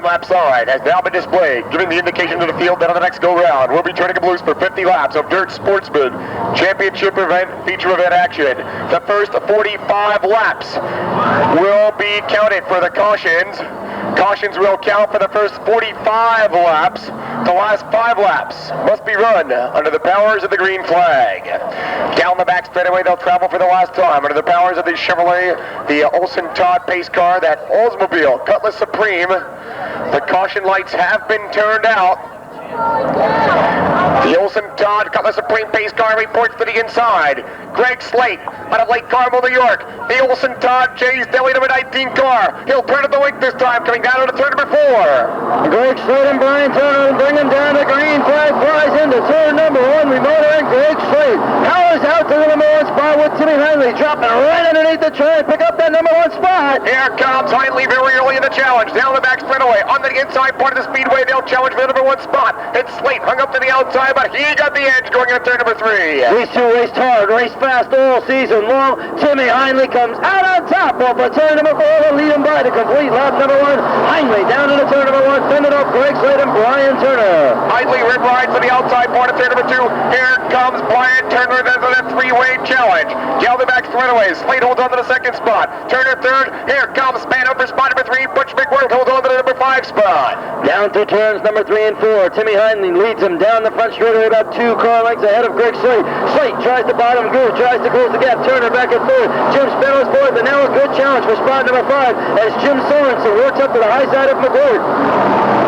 Lap sign has now been displayed, giving the indication to the field that on the next go-round we'll be turning them loose for 50 laps of Dirt Sportsman Championship event, feature event action. The first 45 laps will be counted for the cautions. Cautions will count for the first 45 laps. The last 5 laps must be run under the powers of the green flag. Down the back straightaway they'll travel for the last time under the powers of the Chevrolet, the Olson Todd pace car, that Oldsmobile Cutlass Supreme. The caution lights have been turned out. The Olson Todd Cutlass Supreme pace car reports to the inside. Greg Slate out of Lake Carmel, New York. The Olson Todd Chase Deli number 19 car. He'll turn at the wing this time, coming down to turn number 4. Greg Slate and Brian Turner bring him down. The green flag flies into turn number 1. Remote and Greg Slate powers out to the number 1 spot with Timmy Hindley dropping right underneath the try and pick up that number 1 spot. Here comes Hindley very early in the challenge. Down the back straightaway. On the inside part of the speedway, they'll challenge for the number 1 spot. It's Slate hung up to the outside, but he got the edge going into turn number 3. These two raced hard, raced fast all season long. Timmy Hindley comes out on top of turn number 4 to lead him by to complete lap number 1. Hindley down into turn number 1, fended off Greg Slate and Brian Turner. Hindley rip rides to the outside part of turn number 2. Here comes Brian Turner into the 3-way challenge. Down the back straightaway. Slate holds on to the 2nd spot. Turner 3rd. Here comes Spano for spot number 3. Butch McWorth holds on to the number 5 spot. Down through turns number 3 and 4. Timmy Hindley leads him down the front straightaway about 2 car lengths ahead of Greg Slate. Slate tries to bottom groove, tries to close the gap. Turner back at 3rd. Jim Spano's 4th, and now a good challenge for spot number 5 as Jim Sorensen works up to the high side of McWorth.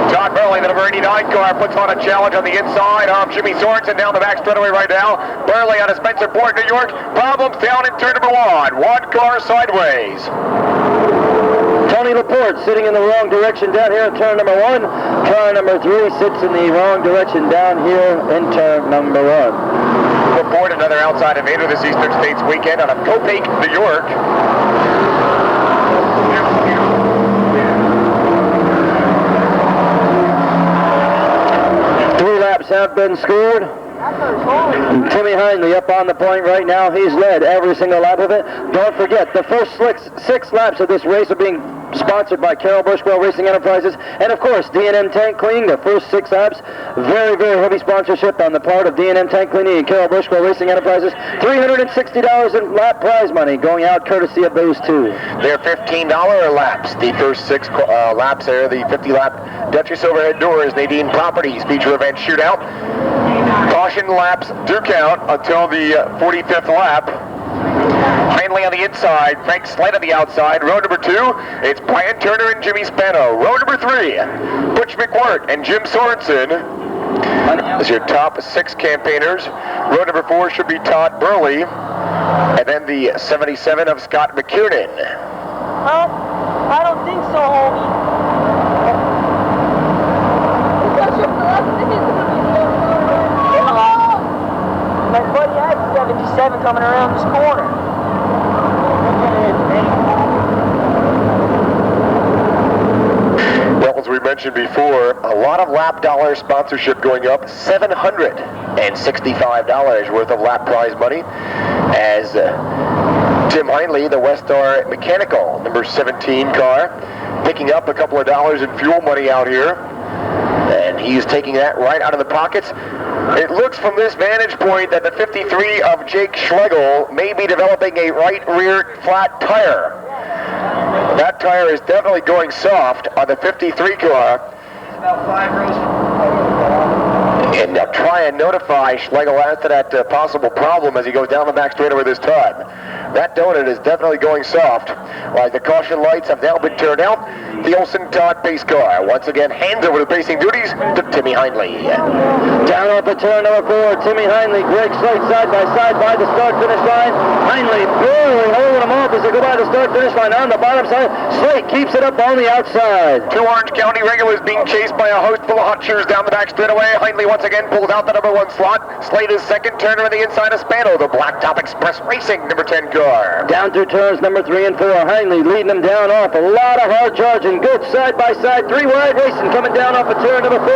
Todd Burley, the number 89 car, puts on a challenge on the inside of Jimmy Sorensen down the back straightaway right now. Burley out of Spencerport, New York. Problems down in turn number 1. 1 car sideways. Tony Laporte sitting in the wrong direction down here in turn number 1. Car number 3 sits in the wrong direction down here in turn number 1. Laporte, another outside invader this Eastern States weekend out of Copake, New York. Have been scored. Timmy Hindley up on the point right now. He's led every single lap of it. Don't forget, the first 6 laps of this race are being sponsored by Carroll Bushwell Racing Enterprises, and of course D&M Tank Cleaning. The first 6 laps, very, very heavy sponsorship on the part of D&M Tank Cleaning and Carroll Bushwell Racing Enterprises. $360 in lap prize money going out courtesy of those two. They're $15 laps. The first 6 laps there, the 50-lap Duchess Overhead Doors Nadine Properties feature event shootout. Caution laps do count until the 45th lap. Hindley on the inside, Frank Slate on the outside. Row number 2, it's Brian Turner and Jimmy Spano. Row number 3, Butch McWhort and Jim Sorensen. As your top 6 campaigners. Row number 4 should be Todd Burley. And then the 77 of Scott McKiernan. Huh? I don't think so, homie. My buddy had 77 coming around this corner. Well, as we mentioned before, a lot of lap dollar sponsorship going up, $765 worth of lap prize money, as Tim Hindley, the West Star Mechanical, number 17 car, picking up a couple of dollars in fuel money out here, and he's taking that right out of the pockets. It looks from this vantage point that the 53 of Jake Schlegel may be developing a right rear flat tire. That tire is definitely going soft on the 53 car. About 5 rows. And they'll try and notify Schlegel as to that possible problem as he goes down the back straightaway this time. That donut is definitely going soft. While the caution lights have now been turned out, the Olsen Todd pace car once again hands over the pacing duties to Timmy Hindley. Down off the turn number 4, Timmy Hindley, Greg Slate side by the start-finish line. Hindley barely holding them off as they go by the start-finish line on the bottom side. Slate keeps it up on the outside. 2 Orange County regulars being chased by a host full of hot shoes down the back straightaway. Hindley once again pulls out the number 1 slot. Slate is second, Turner on the inside of Spano, the Blacktop Express Racing number 10 car. Down through turns number 3 and 4, Hindley leading them down off. A lot of hard charging, good side-by-side, 3-wide racing coming down off of turn number 4.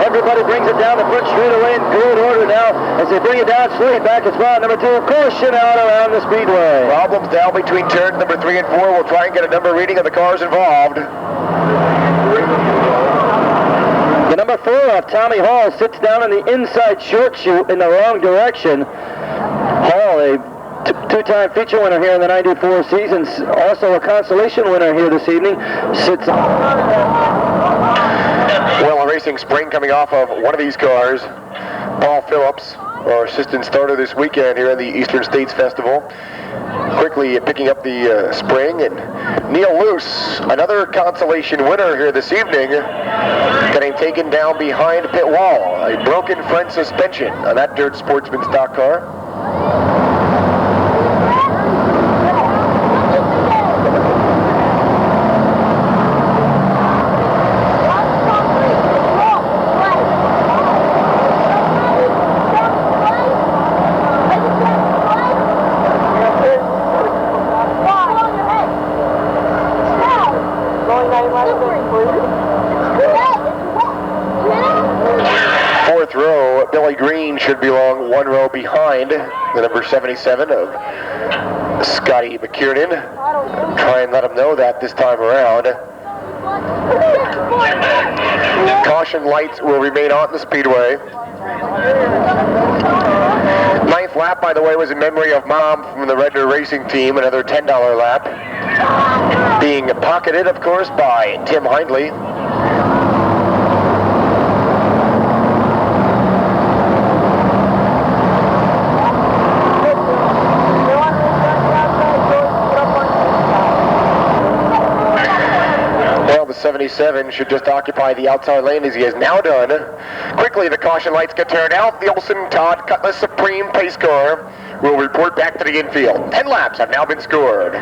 Everybody brings it down the front straightaway in good order now as they bring it down. Slate back at spot number 2, caution out around the Speedway. Problems now between turns number 3 and 4. We'll try and get a number reading of the cars involved. The number 4 of Tommy Hall sits down in the inside short chute in the wrong direction. Hall, a 2-time feature winner here in the 94 seasons, also a consolation winner here this evening, sits well, a racing spring coming off of one of these cars. Paul Phillips, our assistant starter this weekend here in the Eastern States Festival, quickly picking up the spring. And Neil Luce, another consolation winner here this evening, getting taken down behind pit wall. A broken front suspension on that dirt Sportsman stock car. Should belong 1 row behind the number 77 of Scotty McKiernan. Try and let him know that this time around. Caution lights will remain on the Speedway. 9th lap, by the way, was in memory of Mom from the Redner Racing Team, another $10 lap. Being pocketed, of course, by Tim Hindley. Well, the 77 should just occupy the outside lane as he has now done. Quickly, the caution lights get turned out. The Olsen Todd Cutlass Supreme pace car will report back to the infield. 10 laps have now been scored.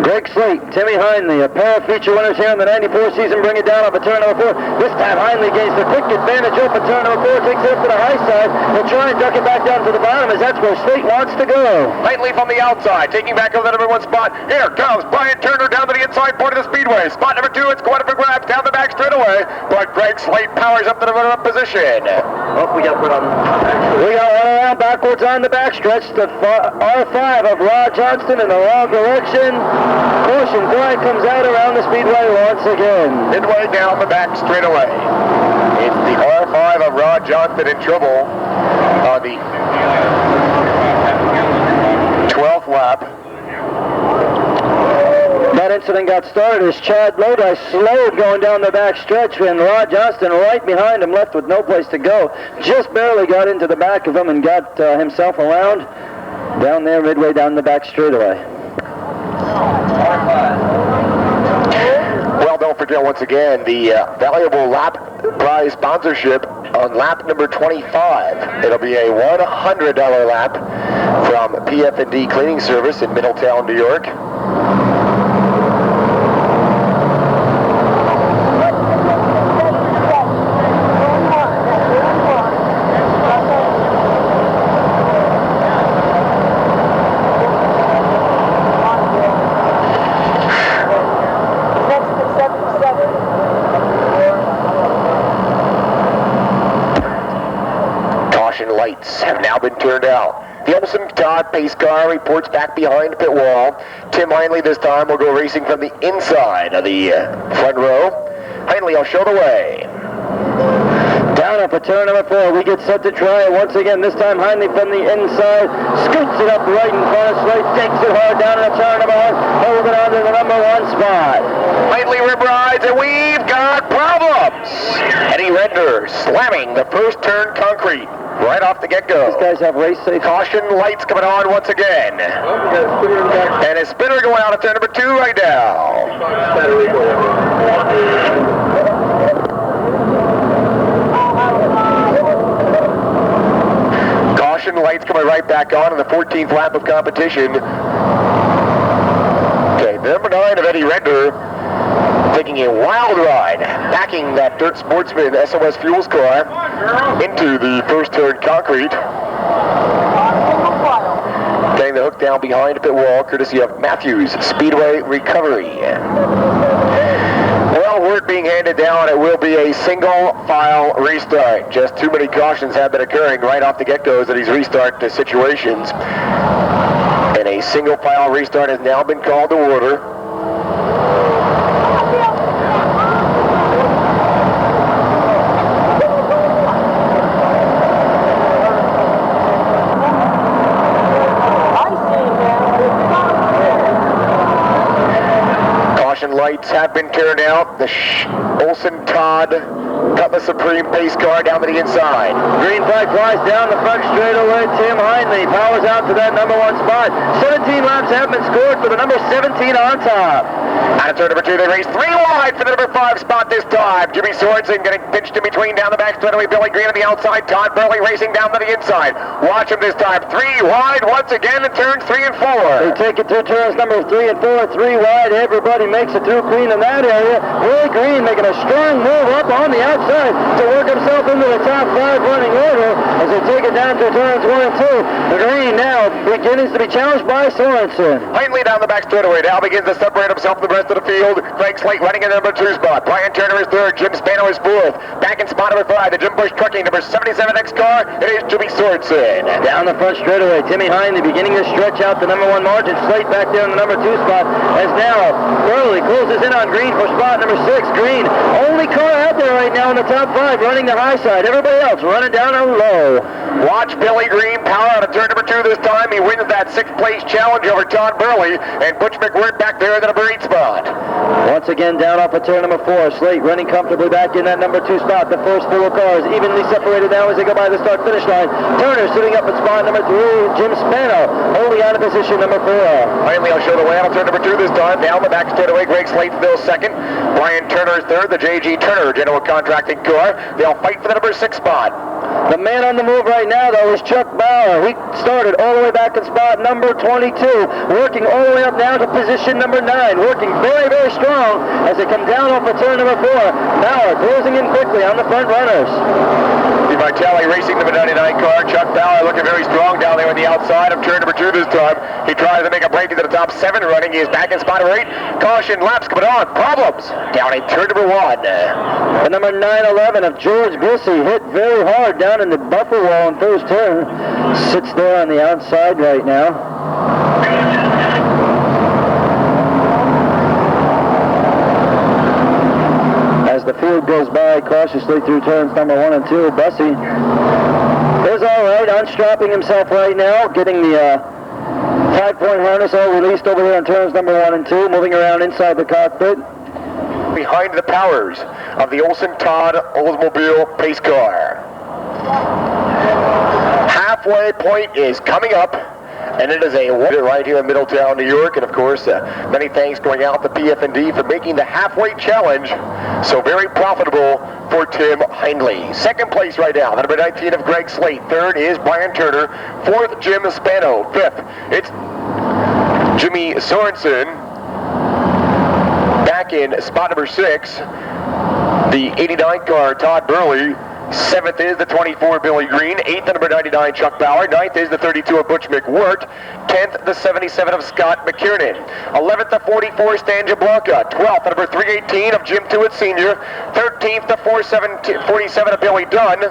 Greg Slate, Timmy Hindley, a pair of feature winners here in the 94 season, bring it down off of turn number 4. This time Hindley gains the quick advantage off of turn number 4, takes it up to the high side. He'll try and duck it back down to the bottom as that's where Slate wants to go. Hindley from the outside, taking back over the number 1 spot. Here comes Brian Turner down to the inside part of the Speedway. Spot number 2, it's going up for grabs down the back straightaway, but Greg Slate powers up to the runner-up position. Oh, we got one around backwards on the backstretch. The R5 of Rod Johnston in the wrong direction. Caution flag comes out around the speedway once again. Midway down the back straightaway. It's the R5 of Rod Johnston in trouble on the 12th lap. That incident got started as Chad Lodi slowed going down the back stretch, and Rod Johnston right behind him, left with no place to go. Just barely got into the back of him and got himself around down there midway down the back straightaway. Well, don't forget once again the valuable lap prize sponsorship on lap number 25. It'll be a $100 lap from PF&D Cleaning Service in Middletown, New York. Lights have now been turned out. The Olsen Todd pace car reports back behind pit wall. Tim Hindley this time will go racing from the inside of the front row. Hindley, I'll show the way. Down up at turn number 4. We get set to try it once again. This time Hindley from the inside scoots it up right in front of Slate, takes it hard down at turn number 1, moving on to the number 1 spot. Hindley rib rides, and we've got problems. Eddie Redner slamming the first turn concrete right off the get-go. These guys have race safe. Caution lights coming on once again. And a spinner going out of turn number 2 right now. Caution lights coming right back on in the 14th lap of competition. Okay, number 9 of Eddie Redner taking a wild ride, backing that Dirt Sportsman SOS Fuels car into the first turn concrete. Getting the hook down behind pit wall, courtesy of Matthews Speedway Recovery. Well, word being handed down, it will be a single file restart. Just too many cautions have been occurring right off the get-goes of these restart situations. And a single file restart has now been called to order. Lights have been turned out. The Olsen Todd Cutlass Supreme pace car down to the inside. Green flag flies down the front straightaway. Tim Hindley powers out to that number 1 spot. 17 laps have been scored for the number 17 on top. Out of turn number 2, they race 3 wide for the number 5 spot this time. Jimmy Sorensen getting pinched in between down the back straightaway. Billy Green on the outside. Todd Burley racing down to the inside. Watch him this time. 3 wide once again in turns 3 and 4. They take it through turns number 3 and 4. 3 wide. Everybody makes it through clean in that area. Billy Green making a strong move up on the outside to work himself into the top 5 running order as they take it down to turns 1 and 2. The Green now begins to be challenged by Sorensen. Hindley down the back straightaway now begins to separate himself from the rest of the field. Craig Slate running in the number 2 spot. Brian Turner is 3rd. Jim Spano is 4th. Back in spot number 5, the Jim Bush Trucking number 77X car. It is Jimmy Sorensen. Down the front straightaway, Timmy Hindley beginning to stretch out the number 1 margin. Slate back there in the number 2 spot as now Burley closes in on Green for spot number 6. Green, only car out there right now in the top 5 running the high side. Everybody else running down on low. Watch Billy Green power out of turn number 2 this time. He wins that 6th place challenge over Todd Burley, and Butch McWhirter back there in the number 8 spot. Once again, down off of turn number 4. Slate running comfortably back in that number 2 spot. The first 4 cars evenly separated now as they go by the start-finish line. Turner sitting up at spot number 3. Jim Spano holding out of position number 4. Finally, I'll show the way out of turn number 2 this time. Down the back straightaway, Greg Slate still 2nd. Brian Turner is 3rd. The J.G. Turner General Contracting car. They'll fight for the number 6 spot. The man on the move right now, though, is Chuck Bauer. He started all the way back in spot number 22, working all the way up now to position number 9, working very, very strong as they come down off of turn number 4. Bauer closing in quickly on the front runners. Vitale racing the 99 car. Chuck Bauer looking very strong down there on the outside of turn number 2 this time. He tries to make a break into the top 7 running. He is back in spot number 8. Caution, laps coming on. Problems down in turn number 1. The number 911 of George Glissy hit very hard down in the buffer wall in first turn. Sits there on the outside right now. As the field goes by cautiously through turns number 1 and 2, Bussy is all right, unstrapping himself right now, getting the 5-point harness all released over there in turns number 1 and 2, moving around inside the cockpit. Behind the powers of the Olson Todd Oldsmobile pace car. Halfway point is coming up, and it is a winner right here in Middletown, New York. And of course, many thanks going out to PF&D for making the halfway challenge so very profitable for Tim Hindley. Second place right now, the number 19 of Greg Slate. Third is Brian Turner. Fourth, Jim Spano. Fifth, it's Jimmy Sorensen. Back in spot number 6, the 89 car, Todd Burley. 7th is the 24, Billy Green. 8th, the number 99, Chuck Bauer. 9th is the 32 of Butch McWhort. 10th, the 77 of Scott McKiernan. 11th, the 44, Stan Jablonka. 12th, the number 318 of Jim Tuit Sr. 13th, the 47 of Billy Dunn.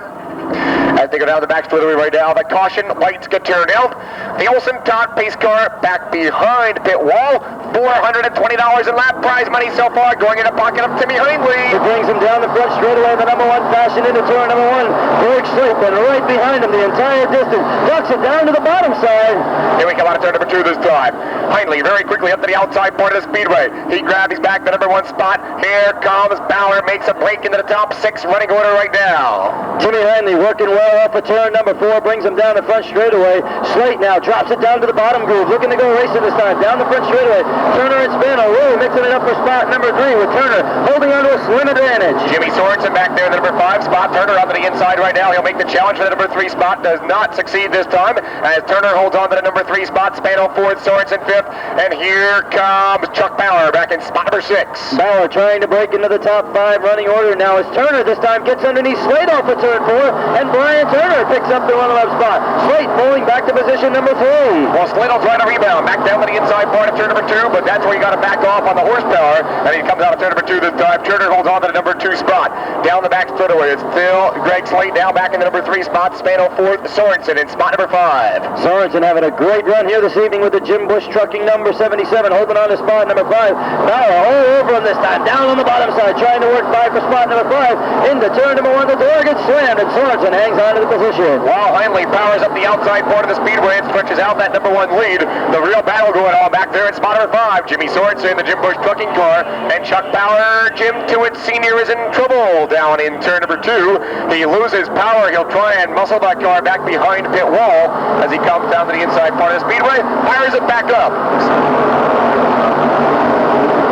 As they go down the back straightaway right now, the caution lights get turned out. The Olson Todd pace car back behind pit wall. $420 in lap prize money so far, going in the pocket of Timmy Hindley. He brings him down the front straightaway, the number 1 fashion into turn number 1. Greg Slate, and right behind him the entire distance. Ducks it down to the bottom side. Here we come out of turn number 2 this time. Hindley very quickly up to the outside part of the speedway. He grabs his back the number 1 spot. Here comes Bauer, makes a break into the top 6 running order right now. Timmy Hindley working well off of turn number 4, brings him down the front straightaway. Slate now drops it down to the bottom groove, looking to go racing this time. Down the front straightaway. Turner and Spano really mixing it up for spot number 3 with Turner holding on to a slim advantage. Jimmy Sorensen back there in the number 5 spot. Turner up to the inside right now. He'll make the challenge for the number 3 spot. Does not succeed this time as Turner holds on to the number 3 spot. Spano 4th, Sorensen 5th. And here comes Chuck Bauer back in spot number 6. Bauer trying to break into the top 5 running order now as Turner this time gets underneath Slate off of turn 4, and Brian Turner picks up the run-up spot. Slate pulling back to position number 3. Well, Slate will try to rebound back down to the inside part of turn number 2, but that's where you got to back off on the horsepower, and he comes out of turn number 2 this time. Turner holds on to the number 2 spot. Down the back straightaway, it's still Greg Slate now back in the number 3 spot. Spano 4th, Sorensen in spot number 5. Sorensen having a great run here this evening with the Jim Bush Trucking number 77, holding on to spot number 5. Bauer all over him this time, down on the bottom side, trying to work 5 for spot number 5. Into turn number 1, the door gets slammed, and Sorensen hangs on to the position. While Hindley powers up the outside part of the speedway and stretches out that number 1 lead. The real battle going on back there in spot number 5. Jimmy Sorensen, the Jim Bush Trucking car, and Chuck Bauer. Jim Tuit Sr. is in trouble down in turn number 2. He loses power. He'll try and muscle that car back behind pit wall as he comes down to the inside part of the speedway. Fires it back up.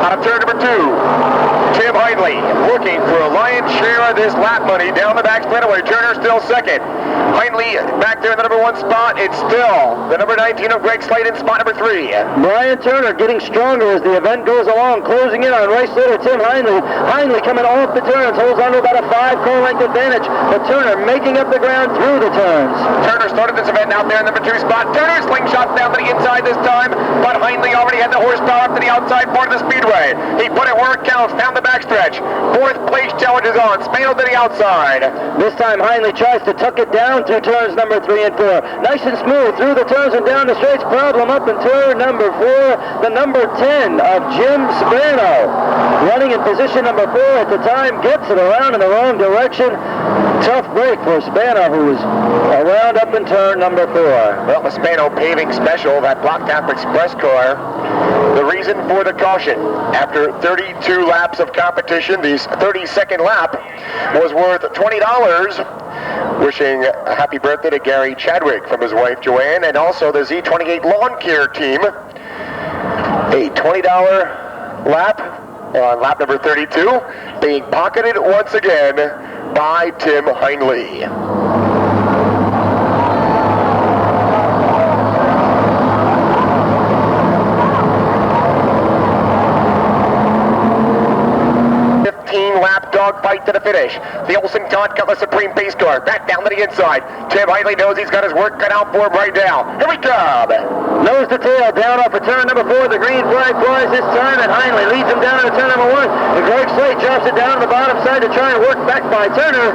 Out of turn number 2. Tim Hindley looking for a lion's share of this lap money down the back straightaway. Turner still second. Hindley back there in the number 1 spot. It's still the number 19 of Greg Slate in spot number 3. Brian Turner getting stronger as the event goes along, closing in on race leader Tim Hindley. Hindley coming off the turns, holds on to about a 5-car length advantage, but Turner making up the ground through the turns. Turner started this event out there in the number 2 spot. Turner slingshots down to the inside this time, but Hindley already had the horsepower up to the outside part of the speedway. He put it where it counts down the backstretch. 4th place challenge is on. Spano to the outside. This time Hindley tries to tuck it down through turns number 3 and 4. Nice and smooth through the turns and down the straights. Problem up in turn number 4. The number 10 of Jim Spano. Running in position number 4 at the time. Gets it around in the wrong direction. Tough break for Spano, who was around up in turn number 4. Well, the Spano paving special, that block tap express car. The reason for the caution, after 32 laps of competition, the 32nd lap was worth $20. Wishing a happy birthday to Gary Chadwick from his wife Joanne, and also the Z28 Lawn Care team. A $20 lap on lap number 32, being pocketed once again by Tim Hindley. Lap dog dogfight to the finish. The Olsen Todd Cutlass Supreme pace car back down to the inside. Tim Hinley knows he's got his work cut out for him right now. Here we come. Nose to tail, down off of turn number 4. The green flag flies this time, and Hinley leads him down to turn number 1. And Greg Slate drops it down to the bottom side to try and work back by Turner.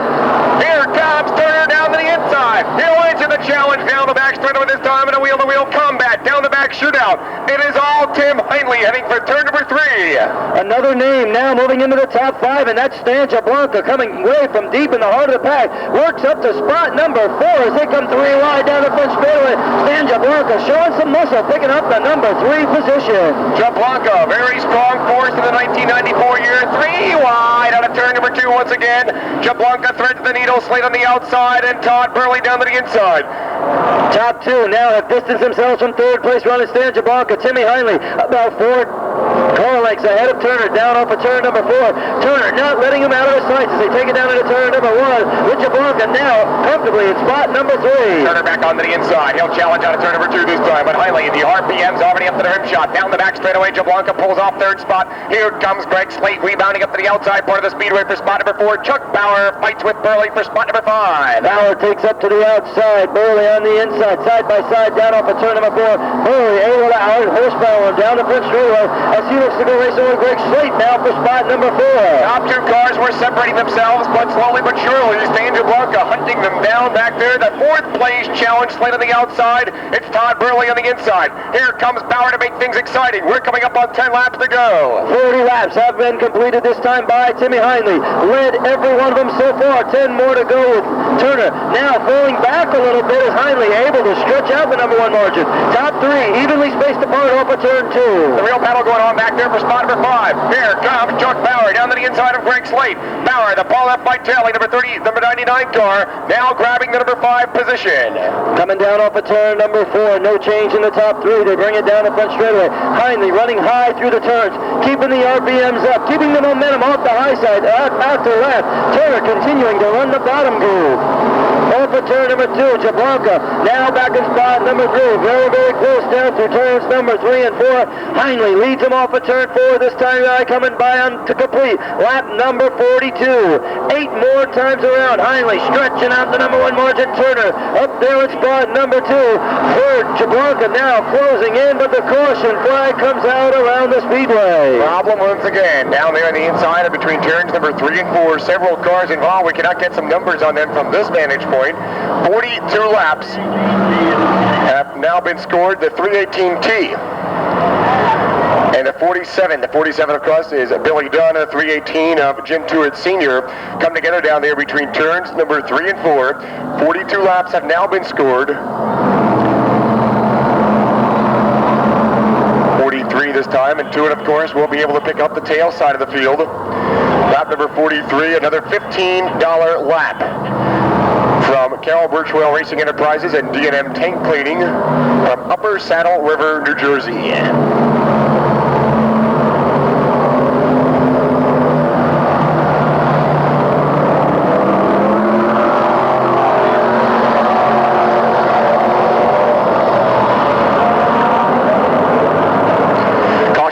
Here comes Turner down to the inside. He'll answer the challenge down the back straightaway this time in a wheel-to-wheel combat. Down the back shootout. It is all Tim Hinley heading for turn number 3. Another name now moving into the top 5, and that's Stan Jablonka coming way from deep in the heart of the pack. Works up to spot number 4 as they come 3 wide down the front straightaway. Stan Jablonka showing some muscle, picking up the number 3 position. Jablonka, very strong force in the 1994 year. 3 wide out of turn number 2 once again. Jablonka threads the needle, Slate on the outside, and Todd Burley down to the inside. Top 2 now have distanced themselves from 3rd place running Stan Jablonka. Timmy Hinley about 4 car lengths ahead of Turner, down off of turn number 4. Turner not letting him out of his sights as they take it down into turn number 1. With Jablonka now comfortably in spot number 3. Turner back on to the inside. He'll challenge out of turn number 2 this time, but Hinley, the RPM's already up to the rim shot. Down the back straightaway, Jablonka pulls off 3rd spot. Here comes Greg Slate rebounding up to the outside part of the Speedway for spot number 4. Chuck Bauer fights with Burley for spot number 5. Bauer takes up to the outside, Burley on the inside, side by side, down off of turn number 4. Burley able to out horsepower down the front straightaway as he looks to go racing with Greg Slate now for spot number 4. Top 2 cars were separating themselves, but slowly but surely, Stan Jablonka hunting them down back there. The 4th place challenge, Slate on the outside. It's Todd Burley on the inside. Here comes Bauer to make things exciting. We're coming up on 10 laps to go. 40 laps have been completed this time by Timmy Hinley. Led every one of them so far. 10 more to go with Turner. Now falling back a little bit as Hinley able to stretch out the number 1 margin. Top 3 evenly spaced apart off of turn 2. The real battle going on back there for spot number 5. Here comes Chuck Bauer down to the inside of Greg Slate. Bauer, the ball left by Talley, number 99 car, now grabbing the number 5 position. Coming down off of turn number 4. No change in the top 3. They bring it down the front straightaway. Hinley running high through the turns, keeping the RPMs up, keeping the momentum off the high side after lap. Turner continuing to run the bottom groove. Off of turn number 2, Jablonka now back in spot number 3. Very, very close down through turns number 3 and 4. Hinley leads him off of turn 4 this time, coming by on to complete lap number 42. 8 more times around. Hinley stretching out the number 1 margin. Turner up there in spot number 2. Third, Jablonka now closing in, but the caution flag comes out around the Speedway. Problem once again down there on the inside of between turns number 3 and 4. Several cars involved. We cannot get some numbers on them from this vantage point. 42 laps have now been scored. The 318T and the 47. The 47 across is Billy Dunn, and the 318 of Jim Tuit Sr. come together down there between turns number 3 and 4. 42 laps have now been scored. 43 this time, and Tuit, of course, will be able to pick up the tail side of the field. Lap number 43, another $15 lap from Carol Birchwell Racing Enterprises and D&M Tank Cleaning from Upper Saddle River, New Jersey.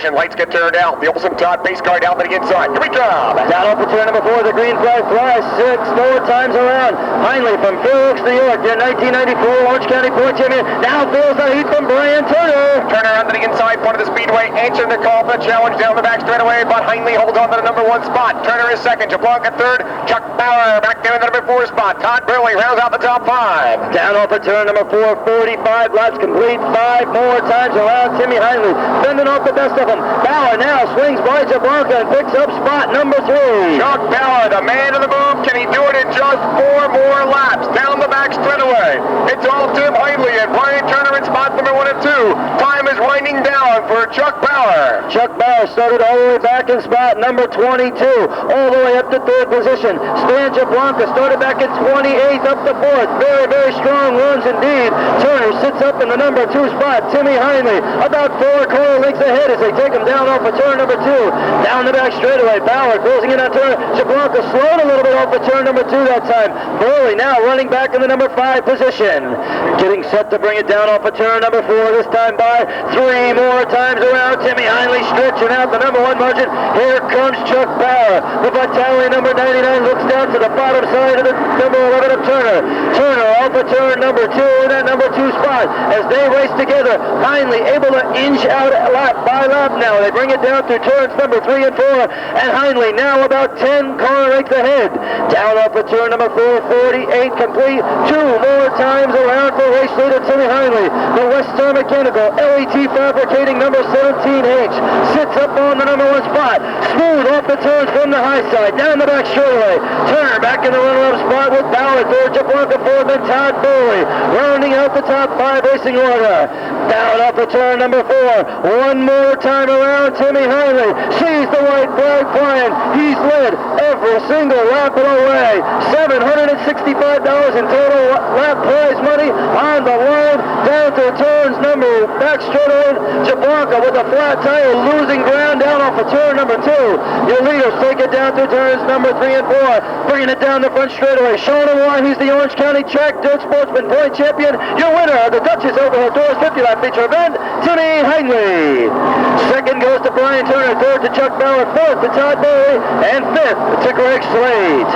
Lights get turned out. The Olsen Todd pace car down to the inside. Here we go. Down off the turn number 4. The green flag flies 6 more times around. Hinley from Fair Oaks, New York. Their 1994 Orange County Point champion. Now feels the heat from Brian Turner. Turner onto the inside part of the Speedway, answering the call for the challenge down the back straightaway, but Hinley holds on to the number 1 spot. Turner is 2nd. Jablonka 3rd. Chuck Bauer back down in the number 4 spot. Todd Burley rounds out the top 5. Down off the turn number 4. 45 laps complete. 5 more times around. Timmy Hinley fending off the best of them. Bauer now swings by Jablonka and picks up spot number 3. Chuck Bauer, the man of the move. Can he do it in just 4 more laps? Down the back straightaway. It's all Tim Hinley and Brian Turner in spot number 1 and 2. Time is winding down for Chuck Bauer. Chuck Bauer started all the way back in spot number 22, all the way up to 3rd position. Stan Jablonka started back at 28th, up to 4th. Very, very strong runs indeed. Turner sits up in the number 2 spot. Timmy Hinley about 4 car lengths ahead as they take him down off of turn number 2. Down the back straightaway. Bauer closing in on turn. Jablonka slowed a little bit off of turn number 2 that time. Burley now running back in the number 5 position. Getting set to bring it down off of turn number 4 this time by 3 more times around. Timmy Heinley stretching out the number 1 margin. Here comes Chuck Bauer. The battalion number 99 looks down to the bottom side of the number 11 of Turner. Turner off of turn number 2 in that number 2 spot. As they race together, Heinley able to inch out lap by lap now. They bring it down through turns number 3 and 4. And Heinley now about 10 car lengths ahead. Down off of turn number 4, 48 complete. 2 more times around for race leader Timmy Heinley. The West Star Mechanical LET Fabricating number 17H sits up on the number 1 spot. Smooth off the turns from the high side. Down the back straightaway. Turner back in the runner-up spot with Bauer third. Jablonka fourth and Todd Bowley rounding out the top 5 racing order. Down off the turn number 4. 1 more time around. Timmy Heinley sees the white flag flying. He's led every single lap of the way. $765 in total lap prize money on the line. Down to turns number back straightaway. Jablonka with a flat tire losing ground down off of turn number 2. Your leaders take it down through turns number 3 and 4. Bringing it down the front straightaway. Showing him why he's the Orange County Track Dirt Sportsman Point Champion. Your winner of the Duchess Overhead Doors 50 lap feature event, Timmy Heinley. Second goes to Brian Turner. Third to Chuck Bauer. Fourth to Todd Bowley. And fifth to Greg Slade.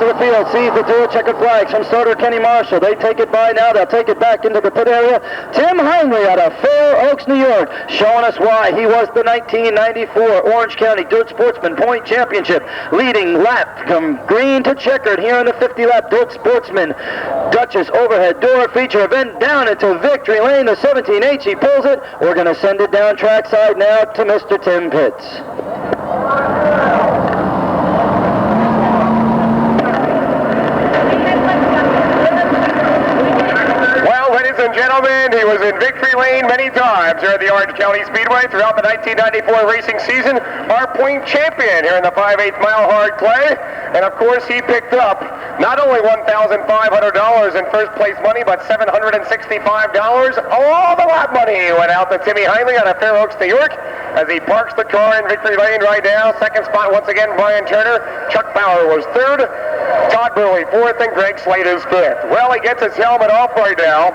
To the field, sees the dual checkered flags from starter Kenny Marshall. They take it by now. They'll take it back into the pit area. Tim Heinley out of Fair Oaks, New York, showing us why he was the 1994 Orange County Dirt Sportsman Point Championship, leading lap from green to checkered here in the 50-lap Dirt Sportsman Duchess Overhead Door feature event down into Victory Lane. The 17H, he pulls it. We're going to send it down trackside now to Mr. Tim Pitts. Gentlemen, he was in victory lane many times here at the Orange County Speedway throughout the 1994 racing season. Our point champion here in the 5/8 mile hard clay. And of course, he picked up not only $1,500 in first place money, but $765. All the lap money went out to Timmy Heinley out of Fair Oaks, New York, as he parks the car in victory lane right now. Second spot, once again, Brian Turner. Chuck Bauer was third. Todd Burley fourth, and Greg Slade is fifth. Well, he gets his helmet off right now.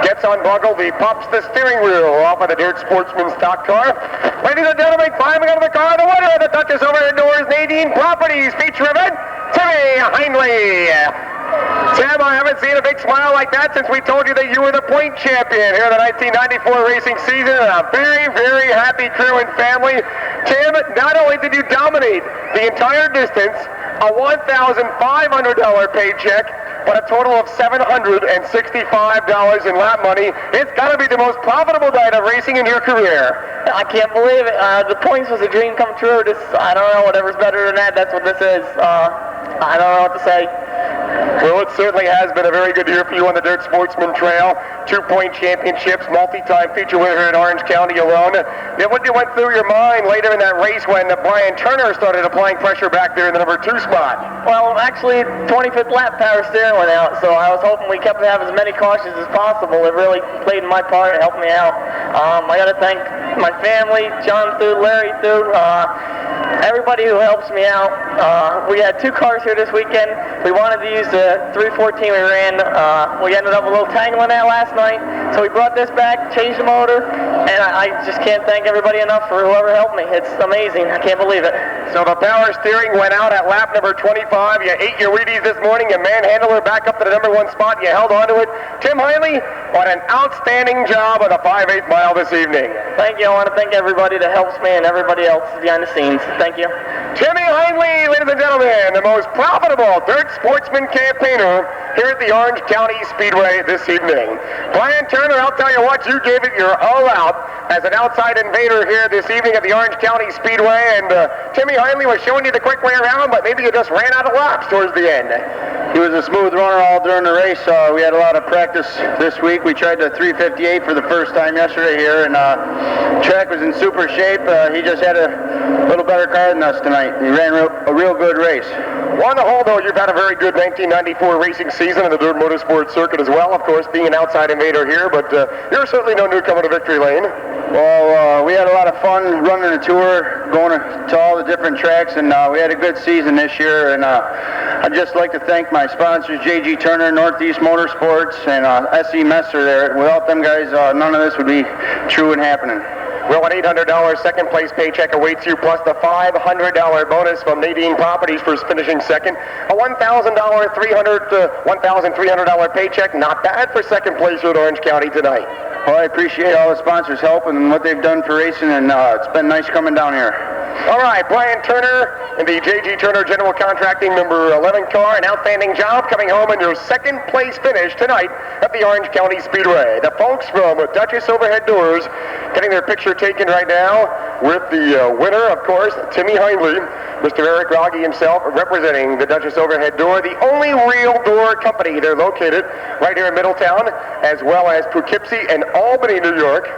Gets unbuckled, he pops the steering wheel off of the Dirt Sportsman stock car. Ladies and gentlemen, climbing out of the car, the winner of the Duchess Overhead Doors Nadine Properties feature event, Timmy Heinley. Tim, I haven't seen a big smile like that since we told you that you were the point champion here in the 1994 racing season. And a very, very happy crew and family. Tim, not only did you dominate the entire distance, a $1,500 paycheck, but a total of $765 in lap money. It's got to be the most profitable night of racing in your career. I can't believe it. The points was a dream come true. I don't know, whatever's better than that, that's what this is. I don't know what to say. Well, it certainly has been a very good year for you on the Dirt Sportsman Trail. 2-point championships, multi-time feature winner in Orange County alone. What went through your mind later in that race when Brian Turner started applying pressure back there in the number 2 spot? Well, actually, 25th lap power steering went out, so I was hoping we kept having as many cautions as possible. It really played my part and helped me out. I got to thank my family, John Tuit, Larry Tuit, everybody who helps me out. We had 2 cars here this weekend. We wanted to use the 314 we ran. We ended up a little tangle in that last night, so we brought this back, changed the motor, and I just can't thank everybody enough for whoever helped me. It's amazing. I can't believe it. So the power steering went out at lap number 25. You ate your Wheaties this morning. You manhandled her back up to the number 1 spot. You held onto it. Tim Heinley, what an outstanding job on the 5/8 mile this evening. Thank you. I want to thank everybody that helps me and everybody else behind the scenes. Thank you. Timmy Heinley, ladies and gentlemen, the most profitable dirt sportsman campaigner here at the Orange County Speedway this evening. Brian Turner, I'll tell you what, you gave it your all out as an outside invader here this evening at the Orange County Speedway, and Timmy Heinley was showing you the quick way around, but maybe you just ran out of laps towards the end. He was a smooth runner all during the race. We had a lot of practice this week. We tried the 358 for the first time yesterday here, and track was in super shape. He just had a little better car than us tonight. He ran a real good race. On the whole, though, you've had a very good 1994 racing season in the dirt motorsport circuit as well, of course, being an outside invader here, but you're certainly no newcomer to victory lane. Well, we had a lot of fun running the tour, going to all the different tracks, and we had a good season this year. And I'd just like to thank my sponsors, J.G. Turner, Northeast Motorsports, and S.E. Messer there. Without them guys, none of this would be true and happening. Well, an $800 second place paycheck awaits you, plus the $500 bonus from Nadine Properties for finishing second. A $1,300 paycheck, not bad for second place at Orange County tonight. Well, I appreciate all the sponsors' help and what they've done for racing, and it's been nice coming down here. All right, Brian Turner and the J.G. Turner General Contracting number 11 car, an outstanding job coming home in your second place finish tonight at the Orange County Speedway. The folks from Duchess Overhead Doors getting their picture taken right now with the winner, of course, Timmy Hindley. Mr. Eric Rogge himself representing the Duchess Overhead Door, the only real door company. They're located right here in Middletown, as well as Poughkeepsie and Albany, New York.